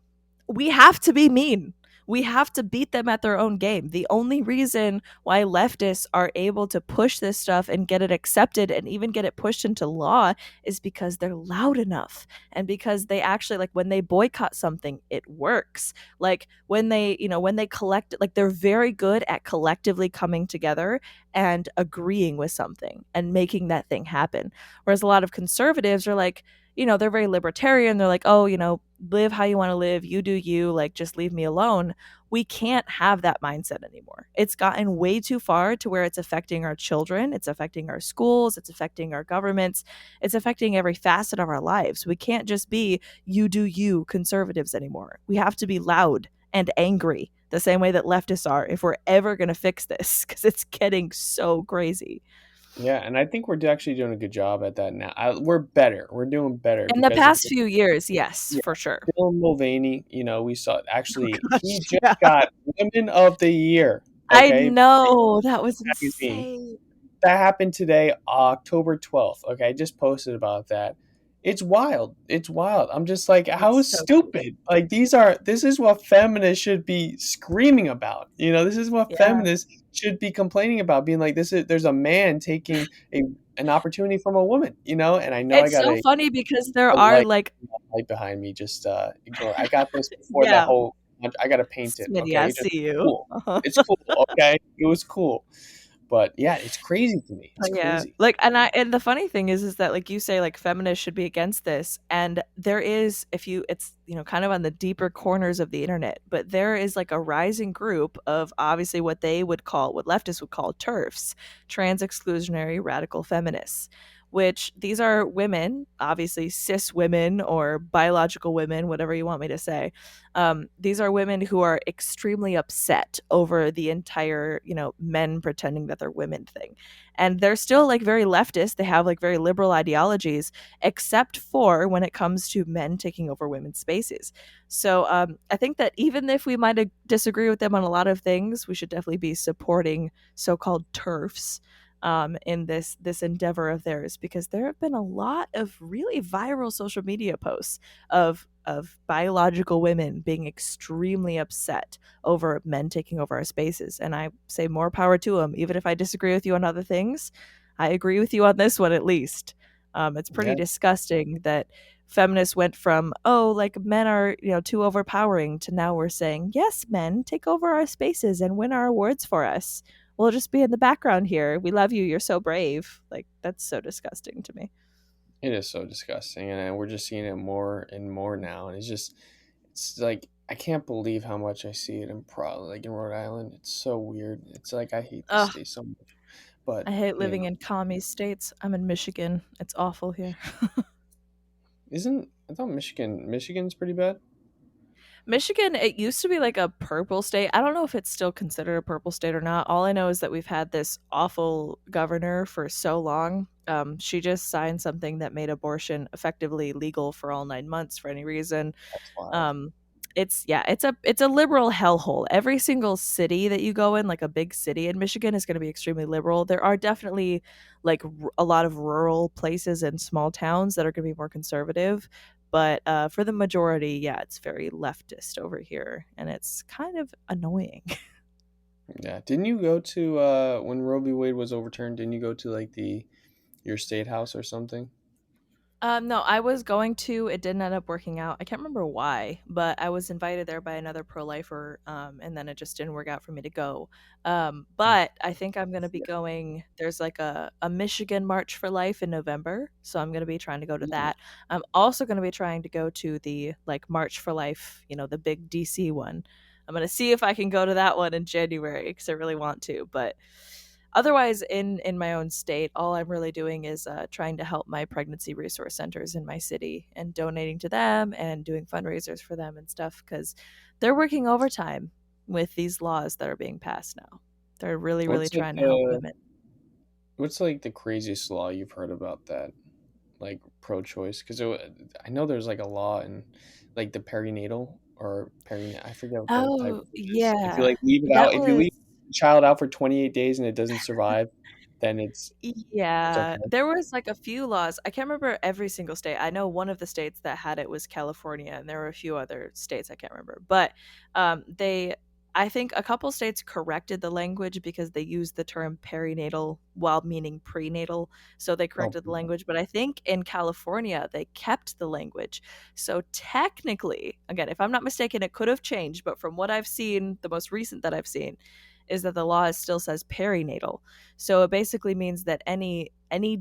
B: we have to be mean. We have to beat them at their own game. The only reason why leftists are able to push this stuff and get it accepted and even get it pushed into law is because they're loud enough and because they actually like when they boycott something, it works. Like when they, when they collect, like they're very good at collectively coming together and agreeing with something and making that thing happen. Whereas a lot of conservatives are like, they're very libertarian. They're like, oh, live how you want to live. You do you. Like, just leave me alone. We can't have that mindset anymore. It's gotten way too far to where it's affecting our children. It's affecting our schools. It's affecting our governments. It's affecting every facet of our lives. We can't just be you do you conservatives anymore. We have to be loud and angry the same way that leftists are if we're ever going to fix this because it's getting so crazy.
A: Yeah, and I think we're actually doing a good job at that now. We're better. We're doing better
B: In the
A: because if
B: past few years, yes,
A: yeah,
B: for sure.
A: Bill Mulvaney, we saw
B: Oh
A: actually he
B: gosh,
A: just
B: yeah.
A: got Women of the Year.
B: I
A: Okay,
B: know, that was
A: magazine.
B: insane.
A: That happened today, October 12th. Okay, I just posted about that. It's wild. It's wild. I'm just like, how
B: It's so
A: stupid. Like this is what feminists should be screaming about. This is what
B: yeah.
A: feminists should be complaining about, being like, there's a man taking an opportunity from a woman, and I know I
B: It's
A: got
B: so
A: a
B: funny because there
A: a
B: are,
A: light
B: like
A: light behind me. Just ignore. I got this before the
B: yeah,
A: whole. I got to paint it.
B: Smitty, I
A: Okay, just
B: see you.
A: cool.
B: Uh-huh.
A: It's cool. Okay, it was cool. But yeah, it's crazy to me. It's
B: But yeah,
A: crazy.
B: like, and the funny thing is that like you say, like feminists should be against this, and there is, if you, it's kind of on the deeper corners of the internet, but there is like a rising group of obviously what leftists would call TERFs, trans exclusionary radical feminists. Which these are women, obviously cis women or biological women, whatever you want me to say. These are women who are extremely upset over the entire, men pretending that they're women thing, and they're still like very leftist. They have like very liberal ideologies, except for when it comes to men taking over women's spaces. So I think that even if we might disagree with them on a lot of things, we should definitely be supporting so-called turfs in this endeavor of theirs, because there have been a lot of really viral social media posts of biological women being extremely upset over men taking over our spaces. And I say more power to them. Even if I disagree with you on other things, I agree with you on this one at least. It's pretty
A: Yeah,
B: disgusting that feminists went from, oh, like men are, too overpowering, to now we're saying, yes, men, take over our spaces and win our awards for us. We'll just be in the background here. We love you. You're so brave. Like, that's so disgusting to me.
A: it is so disgusting, and we're just seeing it more and more now. And it's like I can't believe how much I see it in like in Rhode Island. It's so weird. It's like I hate this
B: Ugh,
A: state so much, but
B: I hate living in commie states. I'm in Michigan. It's awful here.
A: isn't I thought Michigan's pretty bad.
B: Michigan, it used to be like a purple state. I don't know if it's still considered a purple state or not. All I know is that we've had this awful governor for so long. She just signed something that made abortion effectively legal for all 9 months for any reason.
A: That's wild.
B: Um, it's a liberal hellhole. Every single city that you go in, like a big city in Michigan, is going to be extremely liberal. There are definitely like a lot of rural places and small towns that are going to be more conservative, but for the majority, yeah, it's very leftist over here, and it's kind of annoying.
A: Yeah. Didn't you go to when Roe v. Wade was overturned? Didn't you go to like the your state house or something?
B: No, I was going to. It didn't end up working out. I can't remember why, but I was invited there by another pro lifer, and then it just didn't work out for me to go.
A: Mm,
B: But I think I'm going to be
A: yeah.
B: going. There's like a Michigan March for Life in November, so I'm going to be trying to go to
A: Mm,
B: that. I'm also going to be trying to go to the like March for Life, the big DC one. I'm going to see if I can go to that one in January because I really want to, but otherwise in my own state, all I'm really doing is trying to help my pregnancy resource centers in my city and donating to them and doing fundraisers for them and stuff, because they're working overtime with these laws that are being passed now. They're really, really
A: What's like
B: trying to help
A: the
B: women.
A: what's like the craziest law you've heard about that like pro-choice? Because I know there's like a law in like the perinatal or perinatal. I forget what the type
B: Oh
A: of it is. If you
B: yeah,
A: like leave it
B: that
A: out, if you leave
B: was.
A: child out for 28 days and it doesn't survive, then it's
B: Yeah,
A: okay.
B: there was, like, a few laws. I can't remember every single state. I know one of the states that had it was California, and there were a few other states I can't remember. But, they I think a couple states corrected the language because they used the term perinatal while meaning prenatal, so they
A: Oh,
B: corrected the language, but I think in California, they kept the language. So technically, again, if I'm not mistaken, it could have changed, but from what I've seen, the most recent that I've seen, is that the law still says perinatal. So it basically means that any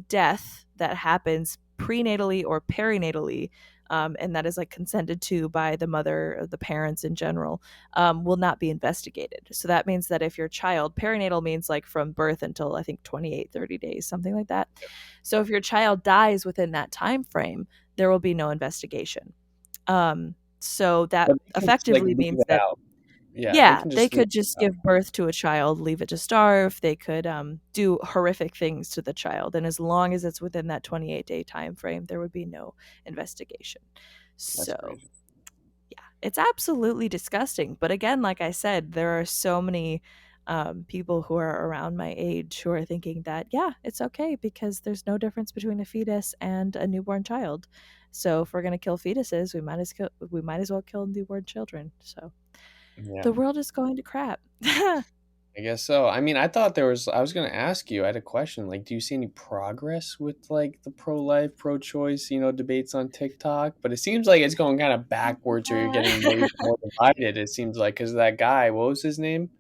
B: death that happens prenatally or perinatally, and that is like consented to by the mother or the parents in general, will not be investigated. So that means that if your child, perinatal means like from birth until I think 28, 30 days, something like that. So if your child dies within that time frame, there will be no investigation. So that
A: but they can just, like,
B: effectively
A: leave
B: means
A: it
B: that,
A: out. Yeah, they
B: yeah,
A: can
B: they
A: just leave
B: could just
A: it out.
B: give birth to a child, leave it to starve. They could do horrific things to the child, and as long as it's within that 28-day time frame, there would be no investigation.
A: That's
B: So
A: crazy.
B: yeah, it's absolutely disgusting. But again, like I said, there are so many people who are around my age who are thinking that yeah, it's okay because there's no difference between a fetus and a newborn child. So if we're gonna kill fetuses, we might as well kill newborn children. So
A: Yeah.
B: the world is going to crap.
A: I guess so. I mean, I was gonna ask you, I had a question, like, do you see any progress with, like, the pro-life, pro-choice, debates on TikTok? But it seems like it's going kind of backwards, or you're
B: Yeah.
A: getting more divided, it seems like, because that guy, what was his name?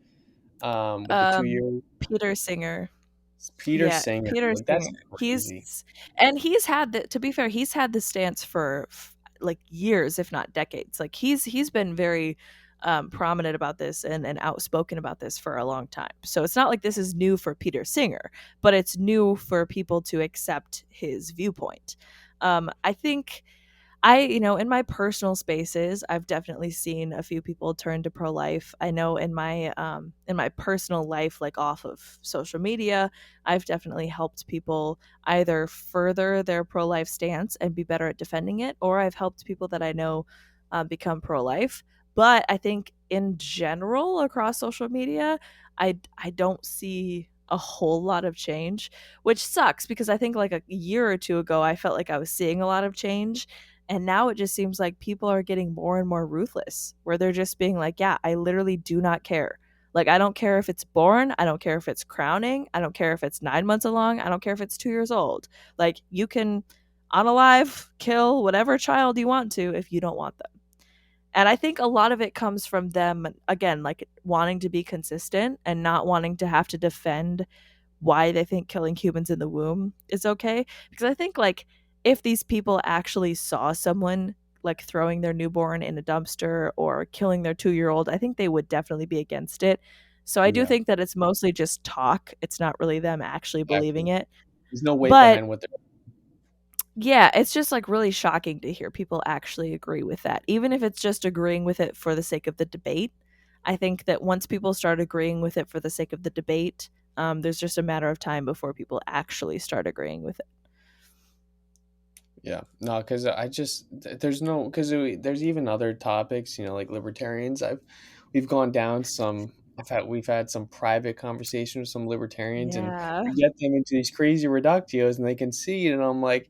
A: With the 2 year
B: Peter Singer.
A: Peter
B: Yeah,
A: Singer.
B: Peter
A: Like, that's
B: Singer.
A: crazy.
B: He's had the to be fair, he's had the stance for like years, if not decades. Like he's been very prominent about this and outspoken about this for a long time. So it's not like this is new for Peter Singer, but it's new for people to accept his viewpoint. I think in my personal spaces, I've definitely seen a few people turn to pro life. I know in my personal life, like off of social media, I've definitely helped people either further their pro life stance and be better at defending it, or I've helped people that I know become pro life. But I think in general across social media, I don't see a whole lot of change, which sucks because I think like a year or two ago, I felt like I was seeing a lot of change, and now it just seems like people are getting more and more ruthless, where they're just being like, yeah, I literally do not care. Like, I don't care if it's born. I don't care if it's crowning. I don't care if it's 9 months along. I don't care if it's 2 years old. Like, you can unalive, kill whatever child you want to if you don't want them. And I think a lot of it comes from them, again, like wanting to be consistent and not wanting to have to defend why they think killing humans in the womb is okay. Because I think, like, if these people actually saw someone like throwing their newborn in a dumpster or killing their 2-year old, I think they would definitely be against it. So I do
A: Yeah,
B: think that it's mostly just talk. It's not really them actually believing
A: exactly.
B: it.
A: There's no weight
B: But
A: behind what they're.
B: yeah, it's just like really shocking to hear people actually agree with that, even if it's just agreeing with it for the sake of the debate. I think that once people start agreeing with it for the sake of the debate, there's just a matter of time before people actually start agreeing with it.
A: Yeah, no, because there's no, because there's even other topics, like libertarians. We've gone down some. We've had some private conversations with some libertarians, and
B: Yeah.
A: we get them into these crazy reductios, and they concede, and I'm like,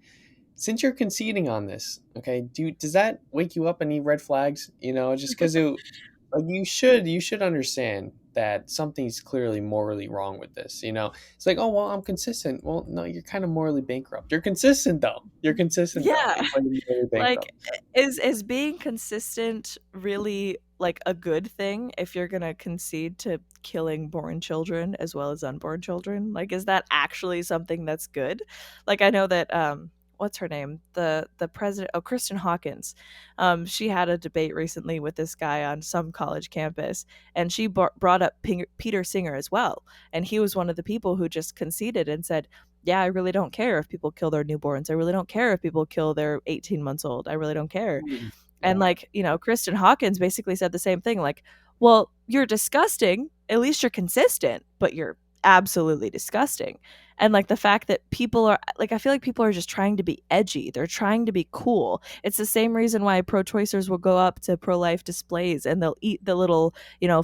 A: since you're conceding on this, okay, does that wake you up any red flags? Just because like, you should understand that something's clearly morally wrong with this. It's like, oh well, I'm consistent. Well, no, you're kind of morally bankrupt. You're consistent though. You're consistent though,
B: Yeah.
A: but you're morally
B: Like,
A: bankrupt.
B: is being consistent really like a good thing if you're gonna concede to killing born children as well as unborn children? Like, is that actually something that's good? Like, I know that what's her name, the president, oh, Kristen Hawkins, she had a debate recently with this guy on some college campus, and she brought up Peter Singer as well, and he was one of the people who just conceded and said, yeah, I really don't care if people kill their newborns. I really don't care if people kill their 18 months old. I really don't care.
A: Mm.
B: And
A: Yeah,
B: like, Kristen Hawkins basically said the same thing, like, well, you're disgusting. At least you're consistent, but you're absolutely disgusting. And like the fact that people are like, I feel like people are just trying to be edgy. They're trying to be cool. It's the same reason why pro-choicers will go up to pro-life displays and they'll eat the little,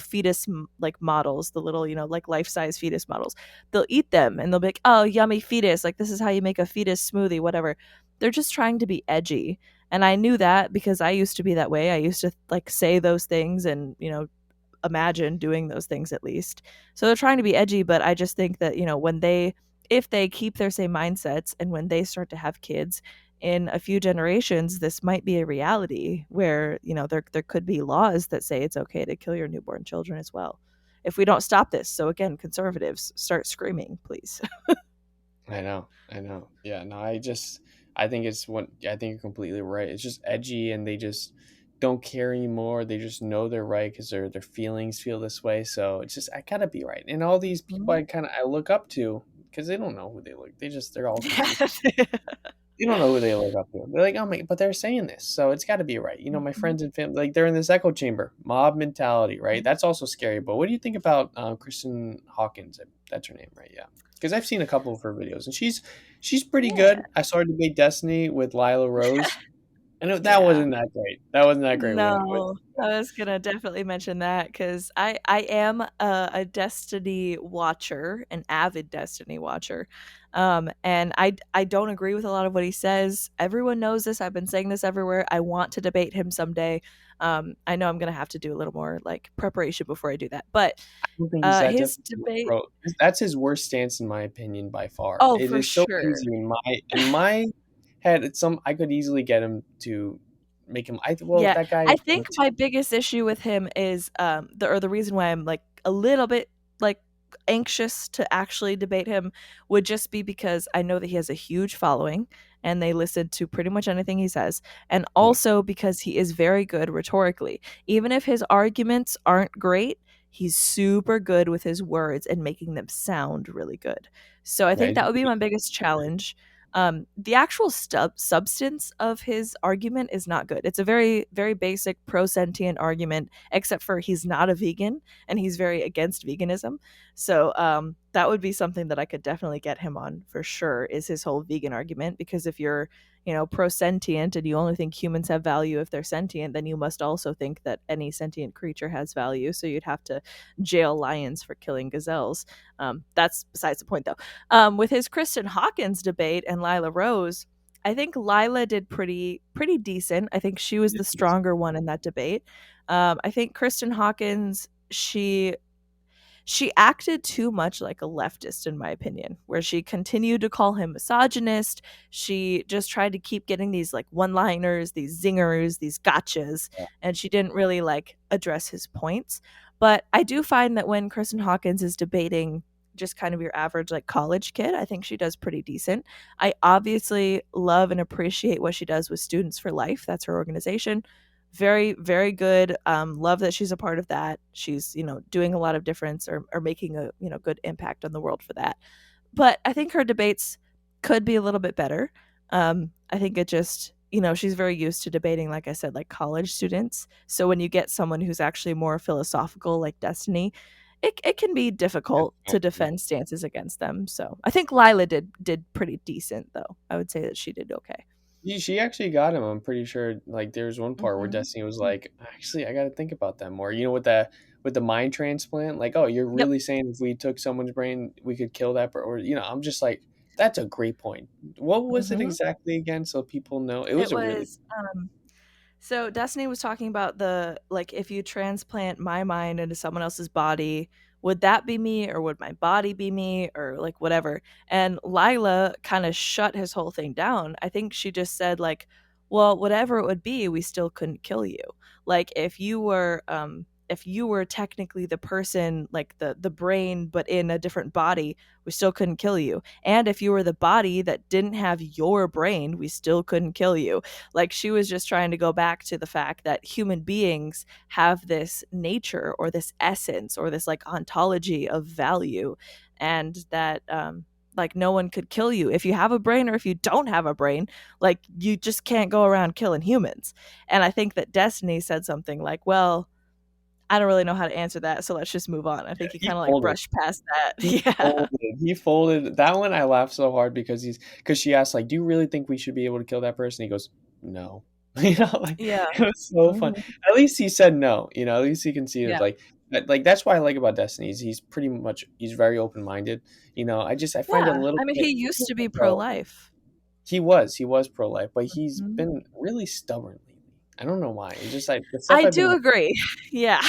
B: fetus like models, the little, like life-size fetus models. They'll eat them and they'll be like, "Oh, yummy fetus. Like this is how you make a fetus smoothie, whatever." They're just trying to be edgy. And I knew that because I used to be that way. I used to like say those things and, imagine doing those things at least. So they're trying to be edgy, but I just think that, when they if they keep their same mindsets and when they start to have kids in a few generations, this might be a reality where, there could be laws that say it's okay to kill your newborn children as well. If we don't stop this. So again, conservatives, start screaming, please.
A: I know. Yeah, no, I think I think you're completely right. It's just edgy, and they just don't care anymore. They just know they're right because their feelings feel this way. So it's just I gotta be right. And all these people
B: Mhm.
A: I look up to because they don't know who they look. They're all confused.
B: Yeah.
A: You don't know who they look up to. They're like, oh my, but they're saying this, so it's got to be right. You know, my
B: Mhm.
A: friends and family, like they're in this echo chamber, mob mentality, right? That's also scary. But what do you think about Kristen Hawkins? That's her name, right? Yeah, because I've seen a couple of her videos, and she's pretty
B: Yeah.
A: good. I saw her debate Destiny with Lila Rose, and that
B: Yeah.
A: wasn't that great. That wasn't that great with
B: No, I was gonna definitely mention that because I am a Destiny watcher, an avid Destiny watcher, and I don't agree with a lot of what he says. Everyone knows this. I've been saying this everywhere. I want to debate him someday. I know I'm gonna have to do a little more like preparation before I do that, but
A: I don't think he's that
B: his
A: difficult,
B: debate.
A: bro. That's his worst stance in my opinion by far.
B: Oh,
A: It
B: for
A: is so
B: sure.
A: easy in my head. It's some I could easily get him to make him. Well,
B: Yeah,
A: that guy
B: I
A: is
B: think
A: on
B: my biggest issue with him is the reason why I'm like a little bit like anxious to actually debate him would just be because I know that he has a huge following and they listen to pretty much anything he says, and
A: yeah,
B: also because he is very good rhetorically. Even if his arguments aren't great, he's super good with his words and making them sound really good. So I
A: yeah,
B: think
A: he's
B: that would be
A: pretty
B: my biggest challenge. The actual substance of his argument is not good. It's a very, very basic pro sentient argument, except for he's not a vegan and he's very against veganism. So that would be something that I could definitely get him on for sure. Is his whole vegan argument? Because if you're pro sentient and you only think humans have value if they're sentient, then you must also think that any sentient creature has value. So you'd have to jail lions for killing gazelles. That's besides the point, though. With his Kristen Hawkins debate and Lila Rose, I think Lila did pretty decent. I think she was the
A: decent.
B: stronger one in that debate. I think Kristen Hawkins, she acted too much like a leftist, in my opinion, where she continued to call him misogynist. She just tried to keep getting these like one liners, these zingers, these gotchas,
A: Yeah,
B: and she didn't really like address his points. But I do find that when Kristen Hawkins is debating just kind of your average like college kid, I think she does pretty decent. I obviously love and appreciate what she does with Students for Life. That's her organization. Very, very good. Love that she's a part of that. She's, doing a lot of difference or making a, good impact on the world for that. But I think her debates could be a little bit better. I think it just, she's very used to debating, like I said, like college students. So when you get someone who's actually more philosophical, like Destiny, it can be difficult to
A: yeah.
B: defend stances against them. So I think Lila did pretty decent, though. I would say that she did okay.
A: She actually got him. I'm pretty sure. Like, there's one part where
B: Hmm.
A: Destiny was like, "Actually, I got to think about that more." You know, with the mind transplant. Like, oh, you're
B: Yep.
A: really saying if we took someone's brain, we could kill that, or I'm just like, that's a great point. What was it
B: Hmm.
A: exactly again, so people know? It
B: It
A: was a really
B: was so Destiny was talking about the like if you transplant my mind into someone else's body, would that be me or would my body be me or like whatever? And Lila kind of shut his whole thing down. I think she just said like, well, whatever it would be, we still couldn't kill you. Like if you were technically the person, like the brain but in a different body, we still couldn't kill you. And if you were the body that didn't have your brain, we still couldn't kill you. Like she was just trying to go back to the fact that human beings have this nature or this essence or this like ontology of value, and that like no one could kill you if you have a brain or if you don't have a brain. Like you just can't go around killing humans. And I think that Destiny said something like, well, I don't really know how to answer that, so let's just move on. I think he
A: He
B: kind of like
A: folded.
B: brushed past that.
A: He
B: Yeah.
A: folded. He folded. That one I laughed so hard because she asked like, "Do you really think we should be able to kill that person?" He goes, "No." Like
B: Yeah.
A: it was so fun.
B: Mhm.
A: At least he said no. At least he conceded.
B: Yeah.
A: Like that's what I like about Destiny. He's pretty much he's very open minded. I find it a
B: Yeah.
A: little
B: I mean,
A: bit
B: he used to be
A: though.
B: pro-life.
A: He was pro life, but he's
B: Mhm.
A: been really stubborn lately. I don't know why. It's just like the stuff
B: I
A: I've been
B: do agree. Yeah.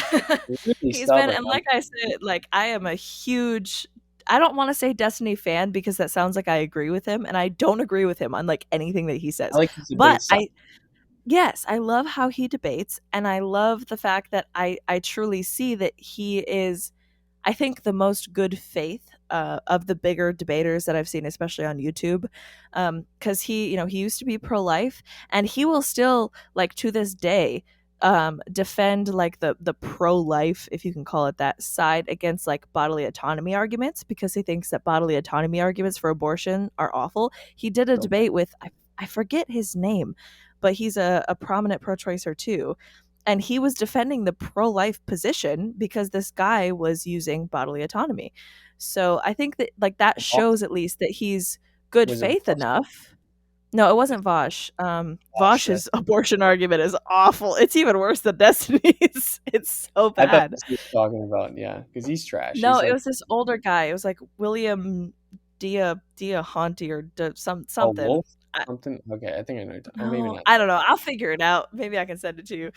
A: really
B: He's been,
A: stubborn.
B: and like I said, like, I am a huge, I don't wanna say Destiny fan because that sounds like I agree with him, and I don't agree with him on, like, anything that he
A: I
B: says.
A: like his
B: But
A: debate style.
B: I Yes, I love how he debates, and I love the fact that I truly see that he is, I think, the most good faith of the bigger debaters that I've seen, especially on YouTube, because he used to be pro life, and he will still, like, to this day, defend like the pro life, if you can call it that, side against like bodily autonomy arguments because he thinks that bodily autonomy arguments for abortion are awful. He did a
A: Okay.
B: debate with I forget his name, but he's a prominent pro-choicer too, and he was defending the pro-life position because this guy was using bodily autonomy. So I think that like that shows at least that he's good
A: Was it
B: faith
A: Voss?
B: enough. No, it wasn't Vosh.
A: Voss, that's
B: Vosh's abortion argument is awful. It's even worse than Destiny's. It's so
A: I thought
B: bad.
A: that's what you were talking about, yeah, because he's trash.
B: No,
A: He's
B: it
A: like,
B: was this older guy. It was like William Diahonty or
A: "Oh,
B: something.
A: Wolf? Something?" Okay, I think I know or maybe
B: No,
A: not.
B: I don't know. I'll figure it out. Maybe I can send it to you.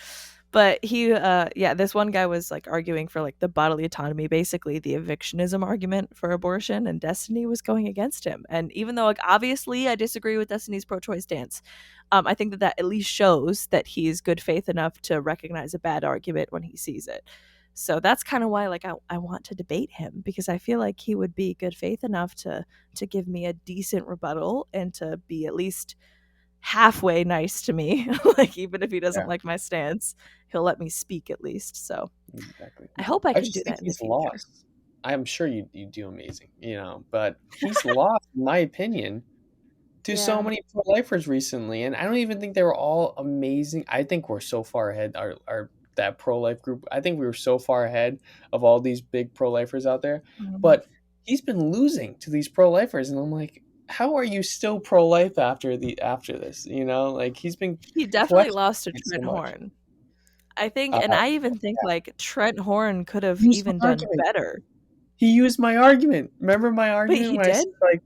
B: But yeah, this one guy was like arguing for like the bodily autonomy, basically the evictionism argument for abortion, and Destiny was going against him. And even though like obviously I disagree with Destiny's pro-choice stance, I think that at least shows that he's good faith enough to recognize a bad argument when he sees it. So that's kind of why like I want to debate him because I feel like he would be good faith enough to give me a decent rebuttal and to be at least halfway nice to me. Like even if he doesn't
A: Yeah,
B: like my stance, he'll let me speak at least. So
A: exactly.
B: I hope I
A: I
B: can
A: just
B: do
A: think
B: that in the
A: he's
B: future.
A: lost. I'm sure you do amazing, but he's lost, in my opinion, to so
B: Yeah.
A: many pro-lifers recently, and I don't even think they were all amazing. I think we're so far ahead, our that pro-life group. I think we were so far ahead of all these big pro-lifers out there,
B: Mhm.
A: but he's been losing to these pro-lifers, and I'm like, how are you still pro-life after this? Like he's been
B: He definitely
A: questioning
B: lost to
A: it so
B: Trent
A: much.
B: Horn. I think,
A: Uh,
B: and I even think like Trent Horn could have
A: Use my
B: even done
A: argument.
B: better.
A: He used my argument. Remember my
B: Wait,
A: argument
B: he
A: when I said
B: did?
A: like,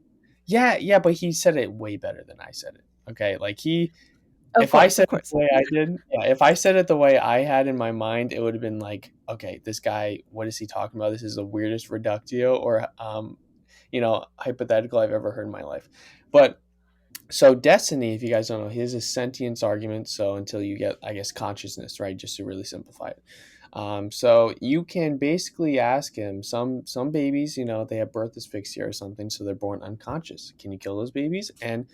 A: yeah, yeah, but he said it way better than I said it. Okay, like
B: Of
A: if I
B: course,
A: said
B: of
A: it
B: course.
A: the way I did, yeah, if I said it the way I had in my mind, it would have been like, okay, this guy, what is he talking about? This is the weirdest reductio or hypothetical I've ever heard in my life. But so Destiny, if you guys don't know, he has a sentience argument. So until you get, I guess, consciousness, right? Just to really simplify it. So you can basically ask him. Some babies, they have birth asphyxia or something, so they're born unconscious. Can you kill those babies? And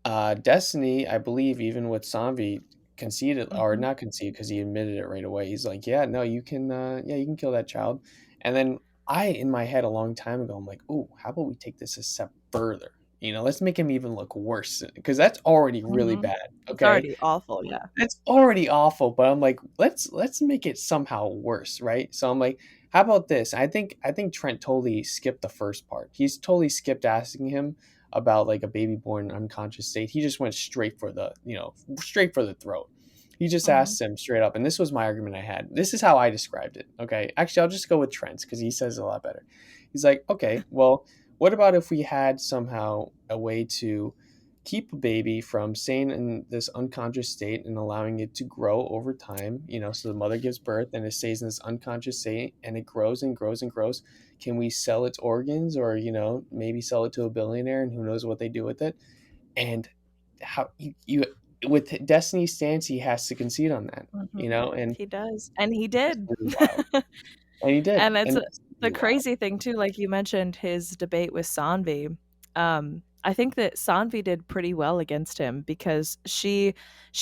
A: Destiny, I believe, even with Sanvi, conceded or
B: Mhm.
A: not conceded because he admitted it right away. He's like, "Yeah, no, you can, yeah, you can kill that child." And then in my head, a long time ago, I'm like, "Oh, how about we take this a step further? Let's make him even look worse because that's already really
B: Mhm.
A: bad.
B: It's
A: Okay,
B: already awful, yeah.
A: that's already awful." But I'm like, let's make it somehow worse, right? So I'm like, how about this? I think Trent totally skipped the first part. He's totally skipped asking him about like a baby born unconscious state. He just went straight for the throat. He just
B: Mhm.
A: asked him straight up, and this was my argument I had. This is how I described it. Okay, actually, I'll just go with Trent's because he says it a lot better. He's like, okay, well, what about if we had somehow a way to keep a baby from staying in this unconscious state and allowing it to grow over time, so the mother gives birth and it stays in this unconscious state and it grows and grows and grows. Can we sell its organs or, maybe sell it to a billionaire and who knows what they do with it? And how you with Destiny's stance, he has to concede on that,
B: Mhm.
A: and
B: He does, and he
A: that's
B: did.
A: really wild. And he did.
B: And it's
A: And that's
B: the
A: really wild.
B: crazy thing too, like you mentioned his debate with Sanvi. I think that Sanvi did pretty well against him because she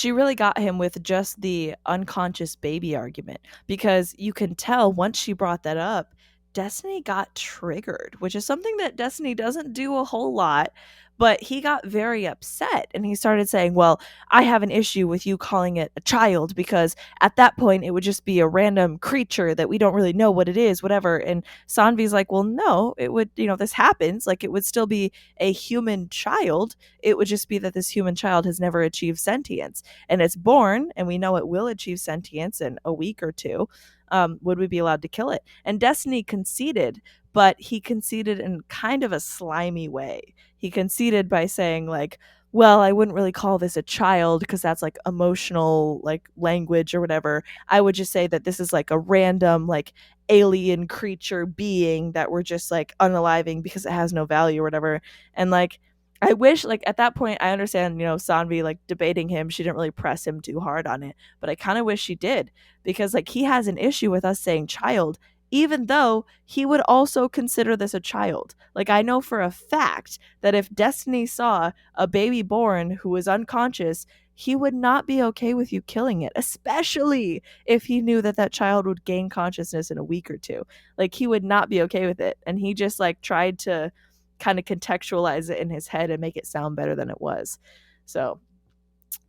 B: really got him with just the unconscious baby argument because you can tell once she brought that up, Destiny got triggered, which is something that Destiny doesn't do a whole lot. But he got very upset and he started saying, well, I have an issue with you calling it a child because at that point it would just be a random creature that we don't really know what it is, whatever. And Sanvi's like, well, no, it would, this happens. Like, it would still be a human child. It would just be that this human child has never achieved sentience and it's born, and we know it will achieve sentience in a week or two. Would we be allowed to kill it? And Destiny conceded, but he conceded in kind of a slimy way. He conceded by saying, like, well, I wouldn't really call this a child because that's like emotional, like, language or whatever. I would just say that this is like a random, like, alien creature being that we're just like unaliving because it has no value or whatever. And like, I wish, like, at that point, I understand, Sanvi, like, debating him. She didn't really press him too hard on it, but I kind of wish she did because, like, he has an issue with us saying child, even though he would also consider this a child. Like, I know for a fact that if Destiny saw a baby born who was unconscious, he would not be okay with you killing it, especially if he knew that that child would gain consciousness in a week or two. Like, he would not be okay with it. And he just, like, tried to kind of contextualize it in his head and make it sound better than it was. So,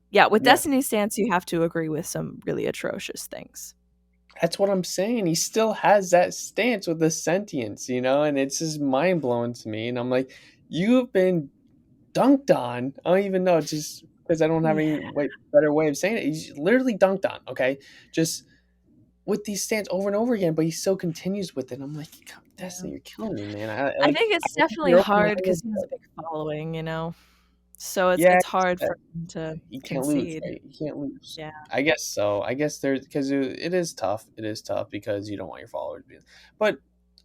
B: yeah, with
A: Yeah,
B: Destiny's stance, you have to agree with some really atrocious things.
A: that's what I'm saying. He still has that stance with the sentience, and it's just mind blowing to me. And I'm like, you've been dunked on. I don't even know. It's just because I don't have any
B: Yeah.
A: better way of saying it. He's literally dunked on. Okay, just with these stance over and over again, but he still continues with it. I'm like, God,
B: Yeah.
A: Destiny, you're killing me, man. I
B: I
A: like.
B: think
A: I
B: it's
A: hope
B: definitely
A: you're okay.
B: hard because he has a big following. So it's
A: Yeah,
B: it's hard for him to
A: you can't lose,
B: concede.
A: right? You can't lose.
B: Yeah.
A: I guess so. I guess there's because it is tough. It is tough because you don't want your followers being. But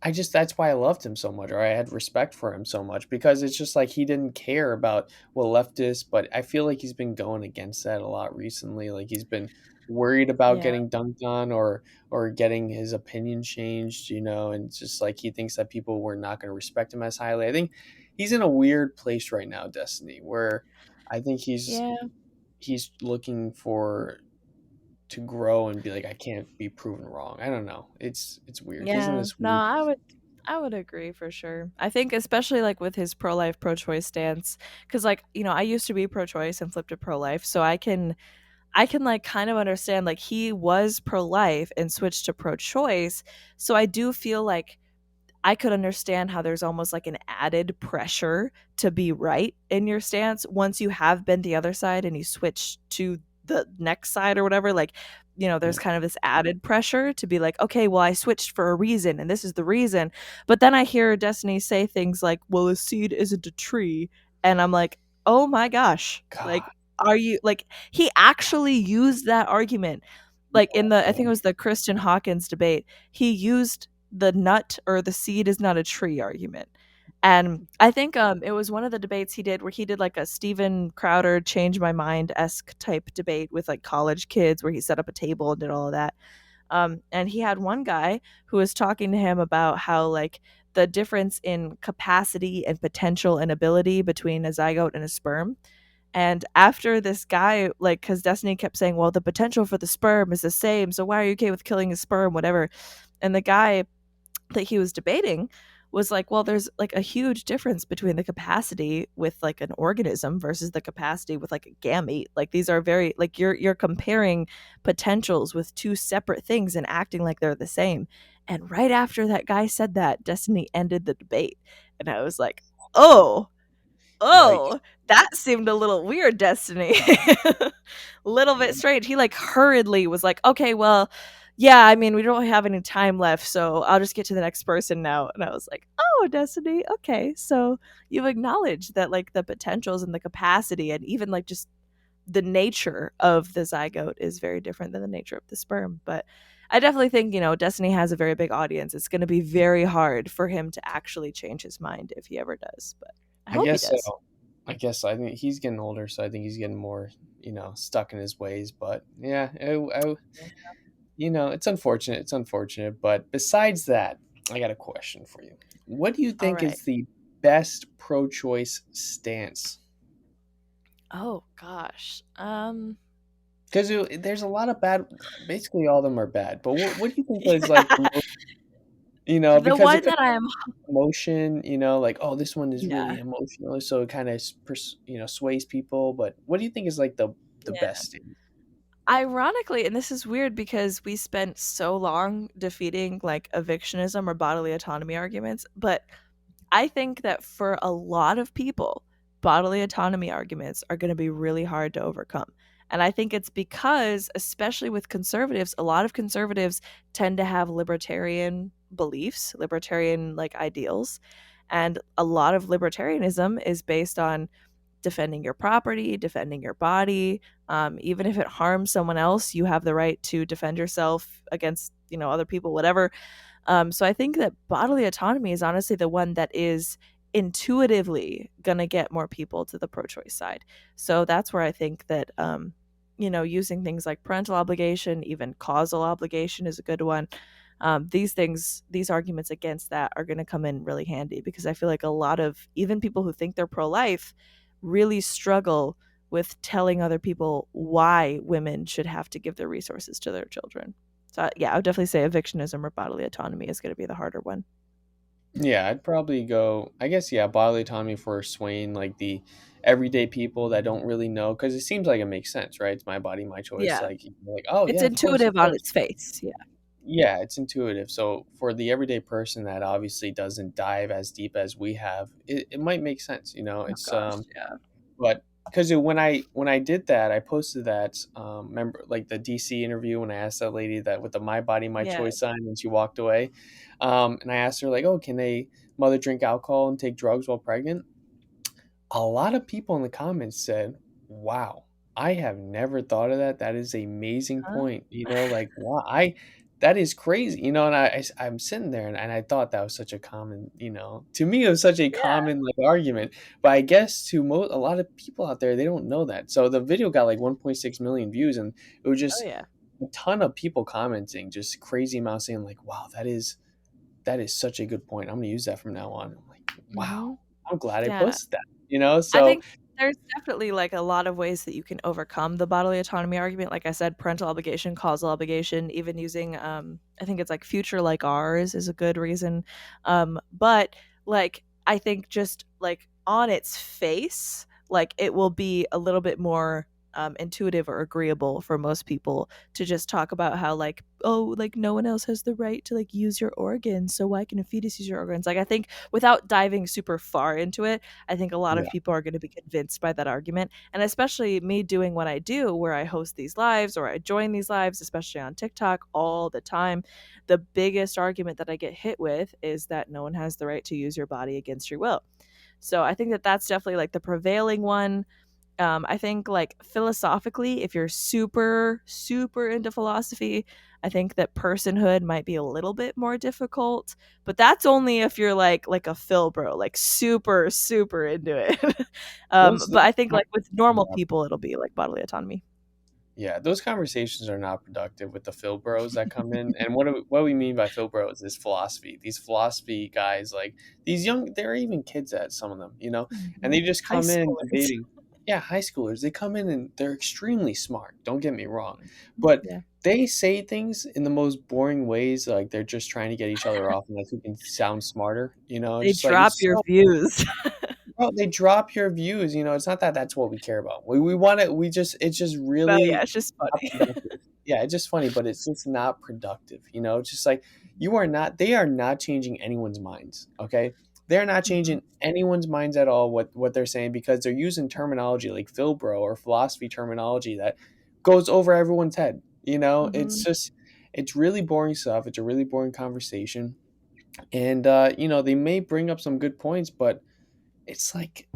A: that's why I loved him so much, or I had respect for him so much because it's just like he didn't care about what leftist. But I feel like he's been going against that a lot recently. Like he's been worried about
B: Yeah.
A: getting dunked on or getting his opinion changed, and it's just like he thinks that people were not going to respect him as highly. I think he's in a weird place right now, Destiny, where I think
B: Yeah.
A: he's looking for to grow and be like, I can't be proven wrong. I don't know. It's weird. He's in
B: Yeah.
A: this
B: No,
A: weird.
B: I would agree for sure. I think especially like with his pro-life pro-choice stance cuz like, I used to be pro-choice and flipped to pro-life, so I can like kind of understand like he was pro-life and switched to pro-choice. So I do feel like I could understand how there's almost like an added pressure to be right in your stance once you have been the other side and you switch to the next side or whatever. Like, there's kind of this added pressure to be like, okay, well, I switched for a reason and this is the reason. But then I hear Destiny say things like, well, a seed isn't a tree. And I'm like, oh my gosh. Like,
A: God.
B: are you like, he actually used that argument.
A: Yeah,
B: Like in the, I
A: yeah.
B: think it was the Christian Hawkins debate, he used the nut or the seed is not a tree argument. And I think it was one of the debates he did where he did like a Steven Crowder change my mind esque type debate with like college kids where he set up a table and did all of that. And he had one guy who was talking to him about how like the difference in capacity and potential and ability between a zygote and a sperm. And after this guy, like, because Destiny kept saying, well, the potential for the sperm is the same. So why are you okay with killing a sperm, whatever? And the guy that he was debating was like, well, there's like a huge difference between the capacity with like an organism versus the capacity with like a gamete. Like these are very like you're comparing potentials with two separate things and acting like they're the same. And right after that guy said that, Destiny ended the debate. And I was like, oh,
A: Yikes.
B: oh, that seemed a little weird, Destiny. A little bit strange. He like hurriedly was like, okay, well, yeah, I mean, we don't have any time left, so I'll just get to the next person now. And I was like, oh, Destiny, okay. So you've acknowledged that like the potentials and the capacity and even like just the nature of the zygote is very different than the nature of the sperm. But I definitely think, Destiny has a very big audience. It's going to be very hard for him to actually change his mind if he ever does. But I
A: I
B: hope he
A: guess so.
B: does.
A: I guess so. I think he's getting older, so I think he's getting more, stuck in his ways. But yeah, it's unfortunate. It's unfortunate. But besides that, I got a question for you. What do you
B: All
A: think
B: right.
A: is the best pro-choice stance?
B: Oh gosh.
A: Because there's a lot of bad. Basically, all of them are bad. But what do you think is like the most?
B: The
A: because it
B: one
A: could
B: that I am
A: emotion, like, oh, this one is
B: yeah,
A: really emotional, so it kind of sways people. But what do you think is like the
B: yeah.
A: best thing?
B: Ironically, and this is weird because we spent so long defeating like evictionism or bodily autonomy arguments, but I think that for a lot of people, bodily autonomy arguments are going to be really hard to overcome. And I think it's because, especially with conservatives, a lot of conservatives tend to have libertarian beliefs, libertarian like ideals. And a lot of libertarianism is based on defending your property, defending your body. Even if it harms someone else, you have the right to defend yourself against, other people, whatever. So I think that bodily autonomy is honestly the one that is intuitively going to get more people to the pro choice side. So that's where I think that, using things like parental obligation, even causal obligation is a good one. These things, these arguments against that are going to come in really handy because I feel like a lot of even people who think they're pro life really struggle with telling other people why women should have to give their resources to their children. So yeah, I would definitely say evictionism or bodily autonomy is going to be the harder one.
A: Yeah, I'd probably go, I guess, yeah, bodily autonomy for swaying like the everyday people that don't really know, because it seems like it makes sense, right? It's my body, my choice.
B: Yeah,
A: Like, oh
B: it's
A: yeah, of course, of
B: intuitive on
A: course.
B: its face. Yeah.
A: Yeah, it's intuitive. So for the everyday person that obviously doesn't dive as deep as we have, it might make sense.
B: Oh
A: It's
B: gosh. Yeah.
A: but because when I did that, I posted that, remember, like, the DC interview, when I asked that lady that with the "My Body, My
B: Yeah.
A: Choice" sign, and she walked away, and I asked her like, "Oh, can a mother drink alcohol and take drugs while pregnant?" A lot of people in the comments said, "Wow, I have never thought of that. That is an amazing
B: Huh?
A: point." Like, wow, I that is crazy. And I'm sitting there, and I thought that was such a common, to me, it was such a
B: Yeah.
A: common like argument. But I guess to a lot of people out there, they don't know that. So the video got like 1.6 million views, and it was
B: Oh
A: just
B: yeah.
A: a ton of people commenting, just crazy amount, saying like, "Wow, that is such a good point. I'm gonna use that from now on." I'm like, "Wow,
B: Hmm.
A: I'm glad I
B: Yeah.
A: posted that."
B: I
A: So
B: think there's definitely like a lot of ways that you can overcome the bodily autonomy argument. Like I said, parental obligation, causal obligation, even using I think it's like future like ours is a good reason. But like I think just like on its face, like it will be a little bit more intuitive or agreeable for most people to just talk about how like, oh, like no one else has the right to like use your organs, so why can a fetus use your organs? Like I think without diving super far into it, I think a lot of
A: yeah.
B: people are going to be convinced by that argument. And especially me doing what I do, where I host these lives or I join these lives, especially on TikTok all the time, the biggest argument that I get hit with is that no one has the right to use your body against your will. So I think that that's definitely like the prevailing one. I think like philosophically, if you're super, super into philosophy, I think that personhood might be a little bit more difficult, but that's only if you're like a Phil bro, like super, super into it. But
A: Those
B: I think like with normal
A: Yeah.
B: people, it'll be like bodily autonomy.
A: Yeah, those conversations are not productive with the Phil Bros that come in. And what we mean by Phil Bros is philosophy. These philosophy guys, like these young, they're even kids at some of them, and they
B: Mhm.
A: just
B: High
A: come in
B: schoolers.
A: debating. Yeah, high schoolers. They come in and they're extremely smart. Don't get me wrong, but
B: Yeah.
A: they say things in the most boring ways. Like they're just trying to get each other off, and like who can sound smarter.
B: They
A: Just like
B: drop
A: it's
B: your
A: so.
B: views.
A: Bro, they drop your views. It's not that that's what we care about. We want it. It's just
B: But yeah,
A: really
B: it's just
A: not
B: funny.
A: productive. Yeah, it's just funny, but it's just not productive. It's just like they are not changing anyone's minds. Okay. They're not
B: Mhm.
A: changing anyone's minds at all, what they're saying, because they're using terminology like Philbro or philosophy terminology that goes over everyone's head. It's
B: Mhm.
A: just, it's really boring stuff. It's a really boring conversation. And, they may bring up some good points, but it's like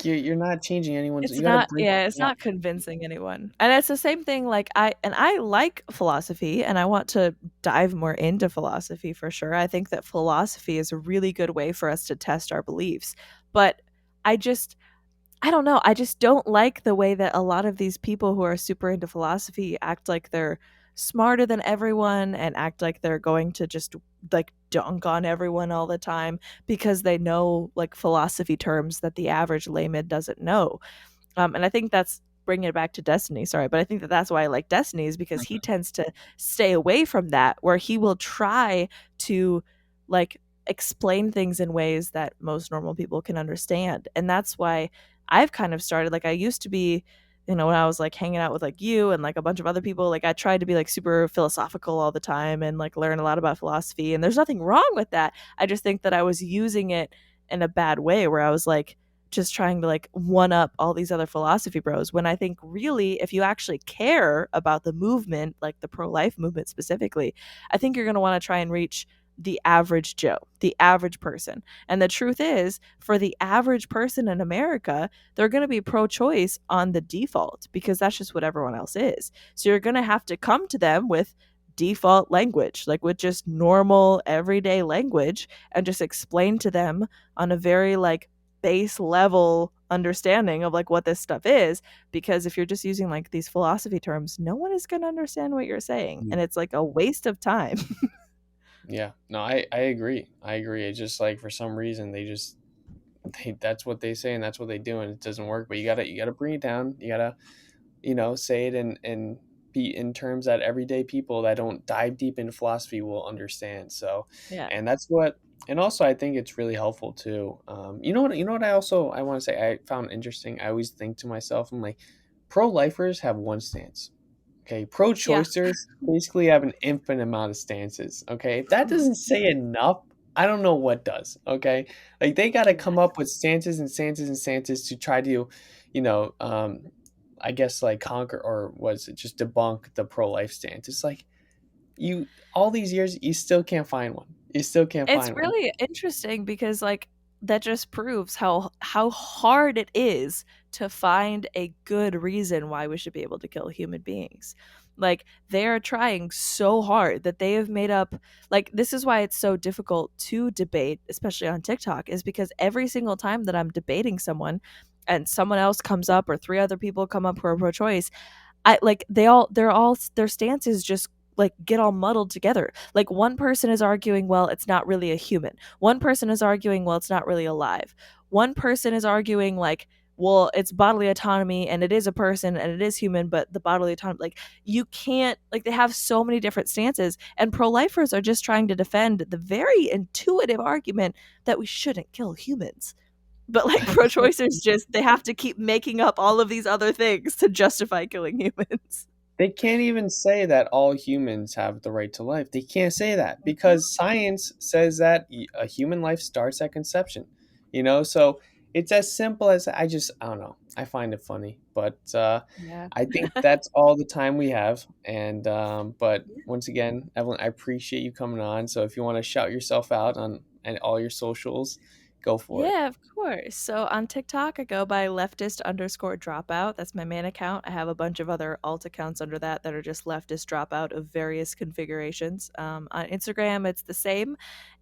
A: you're not changing anyone's.
B: It's
A: You got to
B: not
A: bring.
B: yeah, it's
A: Yeah,
B: not convincing anyone. And it's the same thing like I like philosophy and I want to dive more into philosophy for sure. I think that philosophy is a really good way for us to test our beliefs. But I just I don't know. I just don't like the way that a lot of these people who are super into philosophy act like they're smarter than everyone and act like they're going to just like dunk on everyone all the time because they know like philosophy terms that the average layman doesn't know. And I think that's bringing it back to Destiny. Sorry, but I think that that's why I like Destiny is because he tends to stay away from that, where he will try to like explain things in ways that most normal people can understand. And that's why I've kind of started, like I used to be, when I was like hanging out with like you and like a bunch of other people, like I tried to be like super philosophical all the time and like learn a lot about philosophy. And there's nothing wrong with that. I just think that I was using it in a bad way where I was like just trying to like one up all these other philosophy bros, when I think really if you actually care about the movement, like the pro-life movement specifically, I think you're going to want to try and reach the average Joe, the average person. And the truth is, for the average person in America, they're going to be pro choice on the default because that's just what everyone else is. So you're going to have to come to them with default language, like with just normal everyday language, and just explain to them on a very like base level understanding of like what this stuff is, because if you're just using like these philosophy terms, no one is going to understand what you're saying,
A: Mm.
B: and it's like a waste of time.
A: Yeah, no, I agree. I agree. It's just like for some reason that's what they say and that's what they do, and it doesn't work. But you gotta bring it down. You gotta say it and be in terms that everyday people that don't dive deep into philosophy will understand. So,
B: Yeah.
A: and that's what. And also, I think it's really helpful too. You know what? I want to say I found interesting. I always think to myself, I'm like, pro lifers have one stance. Okay,
B: Yeah.
A: pro-choicers basically have an infinite amount of stances. Okay, if that
B: Mhm.
A: doesn't say enough, I don't know what does. Okay, like they got to
B: Yeah.
A: come up with stances and stances and stances to try to, you know, I guess like conquer or was it just debunk the pro-life stance? It's like you all these years you still can't find one. You still can't
B: It's
A: find one.
B: really interesting because like that just proves how hard it is to find a good reason why we should be able to kill human beings. Like they are trying so hard that they have made up, like this is why it's so difficult to debate, especially on TikTok, is because every single time that I'm debating someone and someone else comes up or three other people come up who are pro choice, I like they're all their stances just like get all muddled together. Like one person is arguing, well, it's not really a human. One person is arguing, well, it's not really alive. One person is arguing like, well, it's bodily autonomy and it is a person and it is human, but the bodily autonomy, like you can't, like they have so many different stances, and pro-lifers are just trying to defend the very intuitive argument that we shouldn't kill humans. But like pro-choicers just they have to keep making up all of these other things to justify killing humans.
A: They can't even say that all humans have the right to life. They can't say that
B: Mhm.
A: because science says that a human life starts at conception. So it's as simple as I don't know. I find it funny, but
B: Yeah.
A: I think that's all the time we have. And but once again, Evelyn, I appreciate you coming on. So if you want to shout yourself out on and all your socials, go for it.
B: Yeah, of course. So on TikTok, I go by leftist underscore dropout. That's my main account. I have a bunch of other alt accounts under that are just leftist dropout of various configurations. On Instagram, it's the same.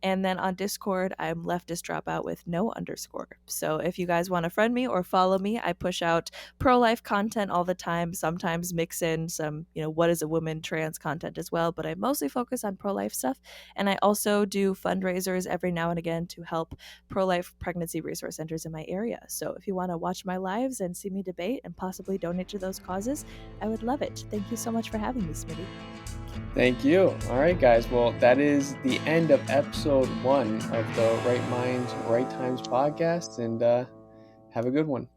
B: And then on Discord, I'm leftist dropout with no underscore. So if you guys want to friend me or follow me, I push out pro life content all the time, sometimes mix in some, what is a woman trans content as well. But I mostly focus on pro life stuff. And I also do fundraisers every now and again to help pro life pregnancy resource centers in my area. So if you want to watch my lives and see me debate and possibly donate to those causes, I would love it. Thank you so much for having me, Smitty.
A: Thank you. All right, guys. Well, that is the end of episode 1 of the Right Minds, Right Times podcast. And have a good one.